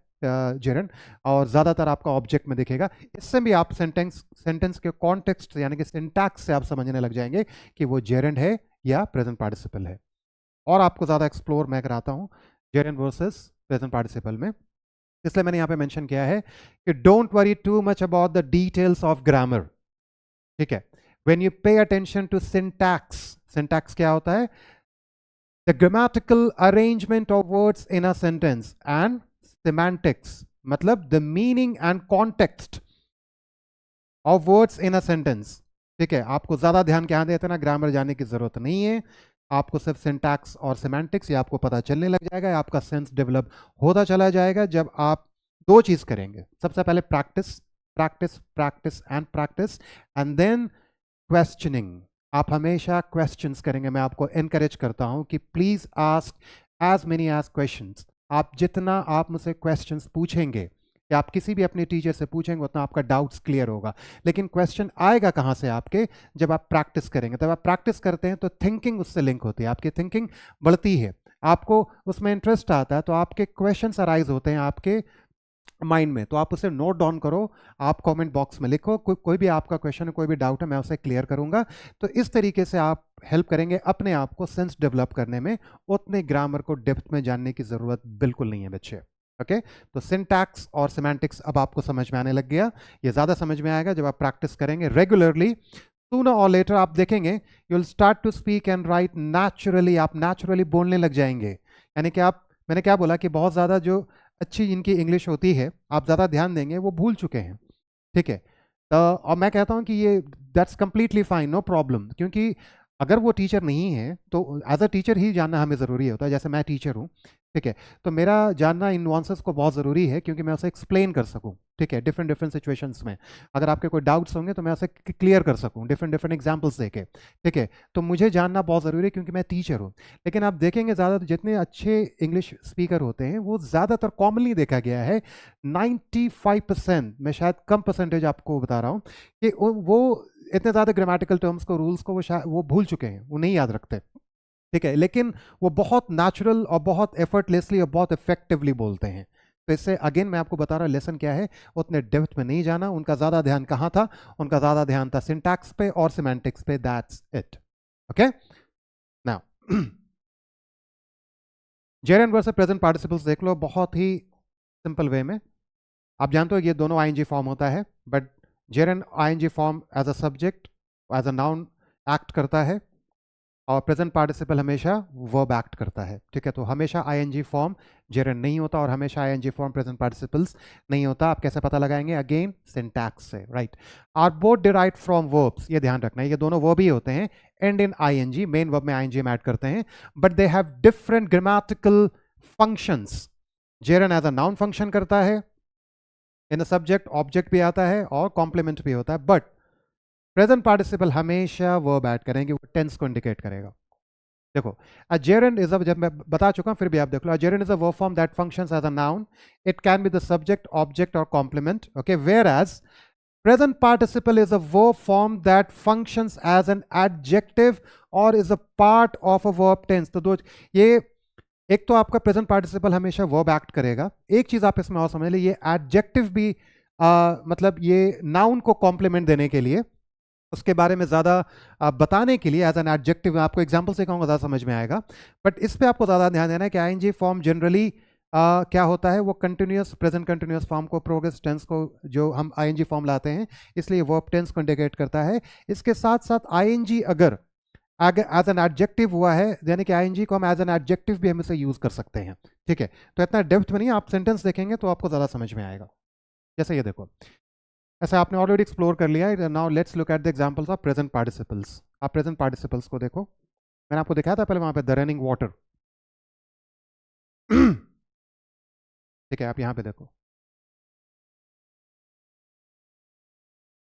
जेरन, और ज्यादातर आपका ऑब्जेक्ट में दिखेगा। इससे भी आप सेंटेंस के कॉन्टेक्स्ट यानी कि सिंटैक्स से आप समझने लग जाएंगे कि वो जेरन है या प्रेजेंट पार्टिसिपल है। और आपको ज्यादा एक्सप्लोर मैं कराता हूं जेरन वर्सेस प्रेजेंट पार्टिसिपल में, इसलिए मैंने यहां पे मेंशन किया है कि don't worry too much about the details of grammar, ठीक है, when you pay attention to syntax. Syntax क्या होता है, the grammatical arrangement of words in a sentence, and semantics मतलब the meaning and context of words in a sentence, ठीक है। आपको ज्यादा ध्यान क्या देते ना, ग्रामर जाने की जरूरत नहीं है, आपको सिर्फ सिंटैक्स और सिमेंटिक्स ये आपको पता चलने लग जाएगा, आपका सेंस डेवलप होता चला जाएगा जब आप दो चीज करेंगे। सबसे पहले practice, practice, practice and practice, and then questioning. आप हमेशा क्वेश्चंस करेंगे, मैं आपको एनकरेज करता हूं कि please ask as many as questions. आप जितना आप मुझसे क्वेश्चंस पूछेंगे या आप किसी भी अपने टीचर से पूछेंगे उतना आपका डाउट्स क्लियर होगा। लेकिन क्वेश्चन आएगा कहाँ से आपके, जब आप प्रैक्टिस करेंगे। तब आप प्रैक्टिस करते हैं तो थिंकिंग उससे लिंक होती है, आपकी थिंकिंग बढ़ती है, आपको उसमें इंटरेस्ट आता है, तो आपके क्वेश्चंस अराइज होते हैं आपके माइंड में, तो आप उसे नोट डाउन करो, आप कमेंट बॉक्स में लिखो, कोई भी आपका क्वेश्चन है, कोई भी डाउट है, मैं उसे क्लियर करूंगा। तो इस तरीके से आप हेल्प करेंगे अपने आप को सेंस डेवलप करने में, उतने ग्रामर को डेप्थ में जानने की जरूरत बिल्कुल नहीं है बच्चे। ओके, तो सिंटैक्स और सिमेंटिक्स अब आपको समझ में आने लग गया। ये ज़्यादा समझ में आएगा जब आप प्रैक्टिस करेंगे रेगुलरली। सूनर और लेटर आप देखेंगे you will start to speak and write naturally, आप नेचुरली बोलने लग जाएंगे। यानी कि आप, मैंने क्या बोला कि बहुत ज़्यादा जो अच्छी इनकी इंग्लिश होती है आप ज़्यादा ध्यान देंगे वो भूल चुके हैं, ठीक है। तो और मैं कहता हूँ कि ये that's completely fine, no problem, क्योंकि अगर वो टीचर नहीं है तो एज अ टीचर ही जानना हमें ज़रूरी होता है। जैसे मैं टीचर हूँ, ठीक है, तो मेरा जानना इन nuances को बहुत ज़रूरी है क्योंकि मैं उसे एक्सप्लेन कर सकूँ, ठीक है, डिफरेंट डिफरेंट सिचुएशंस में। अगर आपके कोई डाउट्स होंगे तो मैं उसे क्लियर कर सकूँ डिफरेंट डिफरेंट एग्जाम्पल्स देके, ठीक है। तो मुझे जानना बहुत ज़रूरी है क्योंकि मैं टीचर हूँ। लेकिन आप देखेंगे ज़्यादातर जितने अच्छे इंग्लिश स्पीकर होते हैं वो ज़्यादातर कॉमनली देखा गया है 95%, मैं शायद कम परसेंटेज आपको बता रहा हूँ, कि वो इतने ज़्यादा ग्रामेटिकल टर्म्स को, रूल्स को वो भूल चुके हैं, वो नहीं याद रखते, ठीक है। लेकिन वो बहुत नेचुरल और बहुत एफर्टलेसली और बहुत इफेक्टिवली बोलते हैं। तो इससे अगेन मैं आपको बता रहा लेसन क्या है, उतने डेप्थ में नहीं जाना। उनका ज़्यादा ध्यान कहाँ था, उनका ज़्यादा ध्यान था सिंटैक्स पे और सिमेंटिक्स पे, that's it, okay. Now gerund versus present participles देख लो बहुत ही सिंपल वे में। आप जानते हो ये दोनों आईएनजी फॉर्म होता है, but gerund ING form as a subject, as a noun act करता है, और प्रेजेंट पार्टिसिपल हमेशा वर्ब एक्ट करता है, ठीक है। तो हमेशा आईएनजी फॉर्म जेरेंड नहीं होता और हमेशा आईएनजी फॉर्म प्रेजेंट पार्टिसिपल्स नहीं होता। आप कैसे पता लगाएंगे, अगेन सिंटैक्स से, right. Are both derived from verbs, ये ध्यान रखना है, ये दोनों वर्ब ही होते हैं, and in ING, main verb में आईएनजी में ऐड करते हैं, but they have different grammatical functions. Gerund as a noun function करता है, इन अ सब्जेक्ट ऑब्जेक्ट भी आता है और कॉम्प्लीमेंट भी होता है, बट प्रेजेंट पार्टिसिपल हमेशा वर्ब ऐड करेंगे, वो टेंस को इंडिकेट करेगा। देखो, a gerund is a, जब मैं बता चुका हूं फिर भी आप देख लो, a gerund is a verb form that functions as a noun. It can be the subject, object or complement, okay, whereas present participle is a verb form that functions as an adjective or is a part of a verb tense. तो दो ये, एक तो आपका present participle हमेशा verb act करेगा, एक चीज आप इसमें और समझ ले, ये एडजेक्टिव भी मतलब ये नाउन को कॉम्प्लीमेंट देने के लिए, उसके बारे में ज़्यादा बताने के लिए एज एन एडजेक्टिव, आपको एग्जाम्पल से कहूँगा ज़्यादा समझ में आएगा। बट इस पे आपको ज़्यादा ध्यान देना है कि आईएनजी फॉर्म जनरली क्या होता है, वो कंटिन्यूस, प्रेजेंट कंटिन्यूस फॉर्म को, प्रोग्रेस टेंस को जो हम आईएनजी फॉर्म लाते हैं, इसलिए वर्ब टेंस को इंडिकेट करता है। इसके साथ साथ आईएनजी अगर एज एन एडजेक्टिव हुआ है, यानी कि आईएनजी को हम एज एन एडजेक्टिव भी हम इसे यूज़ कर सकते हैं, ठीक है। तो इतना डेप्थ में नहीं, आप सेंटेंस देखेंगे तो आपको ज़्यादा समझ में आएगा। जैसे ये देखो, ऐसा आपने ऑलरेडी एक्सप्लोर कर लिया है। Now let's look at the examples of present participles. आप प्रेजेंट पार्टिसिपल्स को देखो, मैंने आपको दिखाया था पहले वहां पे द रनिंग वाटर ठीक है, आप यहां पे देखो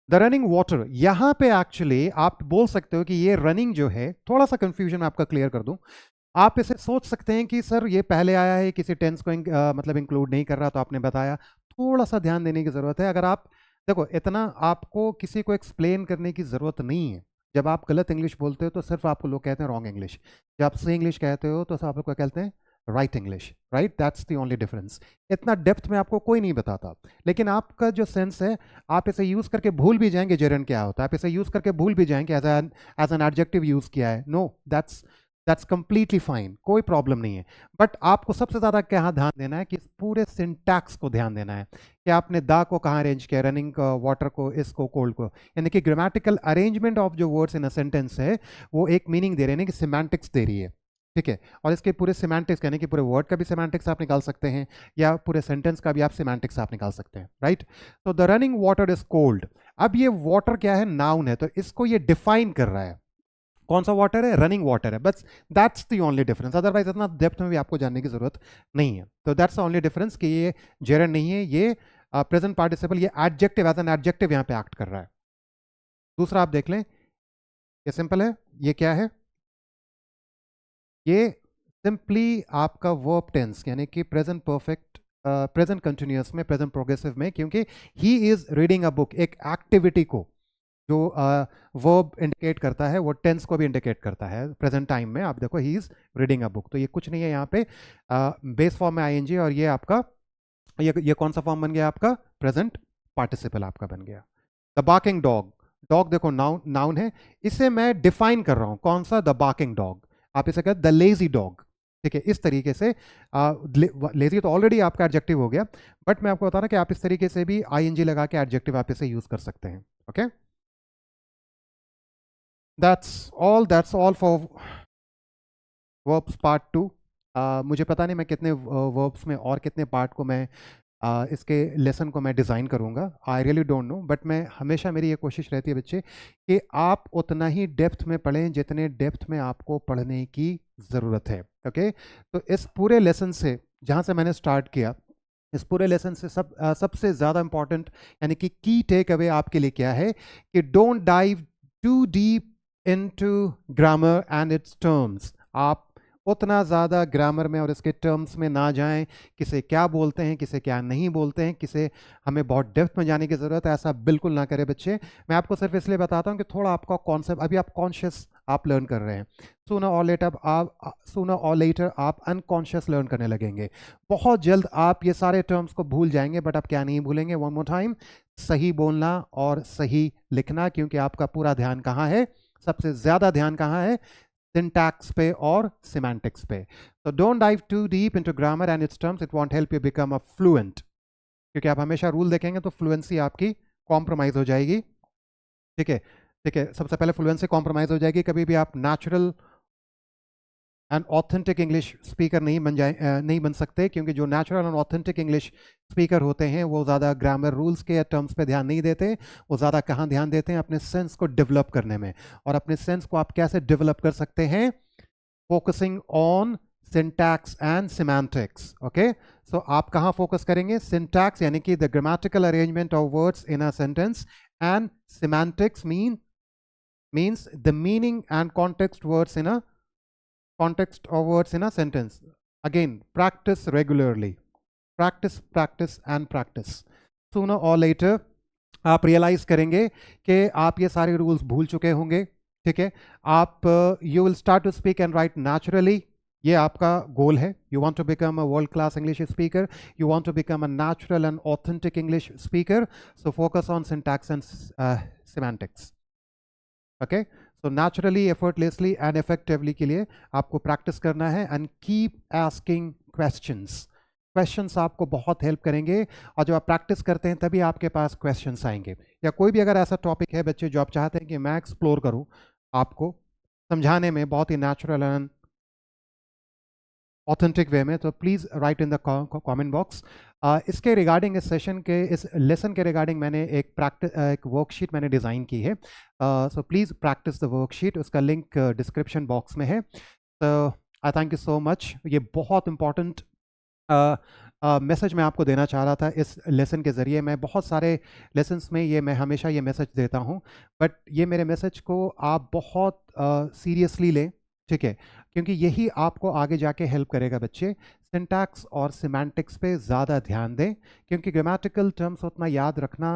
द रनिंग वाटर, यहां पे एक्चुअली आप बोल सकते हो कि ये रनिंग जो है, थोड़ा सा कंफ्यूजन आपका क्लियर कर दूं। आप इसे सोच सकते हैं कि सर ये पहले आया है, किसी टेंस को मतलब इंक्लूड नहीं कर रहा, तो आपने बताया। थोड़ा सा ध्यान देने की जरूरत है। अगर आप देखो, इतना आपको किसी को एक्सप्लेन करने की जरूरत नहीं है। जब आप गलत इंग्लिश बोलते हो तो सिर्फ आपको लोग कहते हैं रॉन्ग इंग्लिश, जब आप सही इंग्लिश कहते हो तो आप लोग को कहते हैं right English, right, that's the only difference. इतना डेप्थ में आपको कोई नहीं बताता, लेकिन आपका जो सेंस है, आप इसे यूज करके भूल भी जाएंगे जेरन क्या होता है, आप इसे यूज करके भूल भी जाएंगे एज एन एडजेक्टिव यूज किया है। नो, दैट्स कंप्लीटली फाइन, कोई प्रॉब्लम नहीं है। बट आपको सबसे ज़्यादा क्या ध्यान देना है कि इस पूरे सिंटैक्स को ध्यान देना है कि आपने दा को कहाँ अरेंज किया, रनिंग को, वाटर को, इसको, कोल्ड को, यानी कि ग्रामेटिकल अरेंजमेंट ऑफ जो वर्ड्स इन अ सेंटेंस है वो एक मीनिंग दे रहे हैं कि सिमेंटिक्स दे रही है, ठीक है। और इसके पूरे सिमेंटिक्स, यानी कि पूरे वर्ड का भी सिमेंटिक्स आप निकाल सकते हैं या पूरे सेंटेंस का भी आप सिमेंटिक्स आप निकाल सकते हैं, राइट। तो the running water is cold, अब ये वाटर क्या है, नाउन है, तो इसको ये डिफाइन कर रहा है। कौन सा वाटर है, रनिंग वाटर है, बस that's the only difference. Otherwise इतना डेप्थ में भी आपको जानने की जरूरत नहीं है। तो दैट्स द ओनली डिफरेंस कि ये जेरन नहीं है, ये प्रेजेंट पार्टिसिपल, ये एडजेक्टिव, एज एन एडजेक्टिव यहां पे एक्ट कर रहा है। दूसरा आप देख लें, ये सिंपल है, ये क्या है, ये सिंपली आपका वर्ब टेंस, यानी कि प्रेजेंट परफेक्ट, प्रेजेंट कंटिन्यूअस में, प्रेजेंट प्रोग्रेसिव में, क्योंकि he is reading a book, एक एक्टिविटी को जो वर्ब इंडिकेट करता है वो टेंस को भी इंडिकेट करता है। प्रेजेंट टाइम में आप देखो, he is reading a book, तो ये कुछ नहीं है यहाँ पे, बेस फॉर्म में आईएनजी, और ये आपका ये कौन सा फॉर्म बन गया आपका, प्रेजेंट पार्टिसिपल आपका बन गया। द बार्किंग डॉग, डॉग देखो नाउन, नाउन है, इसे मैं डिफाइन कर रहा हूं, कौन सा, द बार्किंग डॉग। आप इसे कहते द लेजी डॉग, ठीक है। इस तरीके से लेजी तो ऑलरेडी आपका एडजेक्टिव हो गया, बट मैं आपको बता रहा कि आप इस तरीके से भी आईएनजी लगा के एडजेक्टिव आप इसे यूज कर सकते हैं, okay. that's all for verbs part 2. मुझे पता नहीं मैं कितने verbs में और कितने पार्ट को मैं इसके लेसन को मैं डिज़ाइन करूँगा, I really don't know, but मैं हमेशा मेरी ये कोशिश रहती है बच्चे कि आप उतना ही डेप्थ में पढ़ें जितने डेप्थ में आपको पढ़ने की ज़रूरत है। ओके, तो इस पूरे लेसन से जहाँ से मैंने स्टार्ट किया, इस पूरे लेसन से सबसे ज़्यादा इंपॉर्टेंट यानी कि की टेक अवे आपके लिए क्या है कि don't dive too deep into grammar and its terms. आप उतना ज़्यादा ग्रामर में और इसके टर्म्स में ना जाएं, किसे क्या बोलते हैं किसे क्या नहीं बोलते हैं, किसे हमें बहुत डेप्थ में जाने की ज़रूरत है, ऐसा बिल्कुल ना करें बच्चे। मैं आपको सिर्फ इसलिए बताता हूं कि थोड़ा आपका कॉन्सेप्ट अभी आप कॉन्शियस आप लर्न कर रहे हैं, सूनर और लेटर आप अनकॉन्शियस लर्न करने लगेंगे। बहुत जल्द आप ये सारे टर्म्स को भूल जाएंगे, बट आप क्या नहीं भूलेंगे, वन मोर टाइम, सही बोलना और सही लिखना, क्योंकि आपका पूरा ध्यान कहाँ है, सबसे ज़्यादा ध्यान कहाँ है, सिंटैक्स पे और सिमेंटिक्स पे। तो don't dive too deep into grammar and its terms, it won't help you become a fluent, क्योंकि आप हमेशा रूल देखेंगे तो फ्लुएंसी आपकी कॉम्प्रोमाइज़ हो जाएगी। ठीक है, ठीक है, सबसे पहले फ्लुएंसी कॉम्प्रोमाइज़ हो जाएगी। कभी भी आप natural and authentic English speaker नहीं बन सकते, क्योंकि जो natural and authentic English speaker होते हैं वो ज़्यादा ग्रामर रूल्स के या टर्म्स पे ध्यान नहीं देते, वो ज़्यादा कहाँ ध्यान देते हैं, अपने सेंस को डेवलप करने में। और अपने सेंस को आप कैसे डेवलप कर सकते हैं, focusing on syntax and semantics. Okay, so आप कहाँ फोकस करेंगे, सिंटैक्स यानी कि the grammatical arrangement of words in a sentence, and semantics means the meaning and context words in a context of words in a sentence. Again, practice regularly. Practice and practice. Sooner or later आप realise करेंगे कि आप ये सारे rules भूल चुके होंगे। ठीक है, आप you will start to speak and write naturally, ये आपका गोल है। You want to become a world class English speaker, you want to become a natural and authentic English speaker, so focus on syntax and semantics. Okay, so naturally, effortlessly and effectively के लिए आपको practice करना है, and keep asking questions आपको बहुत help करेंगे, और जब आप प्रैक्टिस करते हैं तभी आपके पास क्वेश्चंस आएंगे। या कोई भी अगर ऐसा टॉपिक है बच्चे जो आप चाहते हैं कि मैं एक्सप्लोर करूं आपको समझाने में बहुत ही नेचुरल एंड ऑथेंटिक वे में, तो please write in the comment box. इसके रिगार्डिंग, इस सेशन के, इस लेसन के रिगार्डिंग मैंने एक वर्कशीट मैंने डिज़ाइन की है, so please practice the worksheet, उसका लिंक डिस्क्रिप्शन बॉक्स में है। तो आई थैंक यू सो मच। ये बहुत इंपॉर्टेंट मैसेज मैं आपको देना चाह रहा था इस लेसन के ज़रिए। मैं बहुत सारे लेसन्स में मैं हमेशा ये मैसेज देता हूँ, बट ये मेरे मैसेज को आप बहुत सीरियसली लें। ठीक है, क्योंकि यही आपको आगे जाके हेल्प करेगा बच्चे। सिंटैक्स और सिमेंटिक्स पे ज़्यादा ध्यान दें, क्योंकि ग्रामेटिकल टर्म्स उतना याद रखना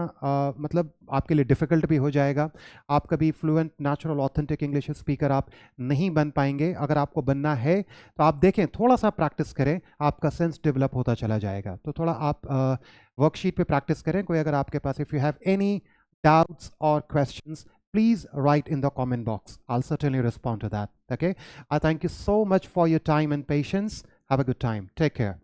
मतलब आपके लिए डिफ़िकल्ट भी हो जाएगा। आप कभी fluent natural authentic English speaker आप नहीं बन पाएंगे। अगर आपको बनना है तो आप देखें, थोड़ा सा प्रैक्टिस करें, आपका सेंस डेवलप होता चला जाएगा। तो थोड़ा आप वर्कशीट पे प्रैक्टिस करें। कोई अगर आपके पास, if you have any doubts or questions, please write in the comment box. I'll certainly respond to that. Okay, I thank you so much for your time and patience. Have a good time. Take care.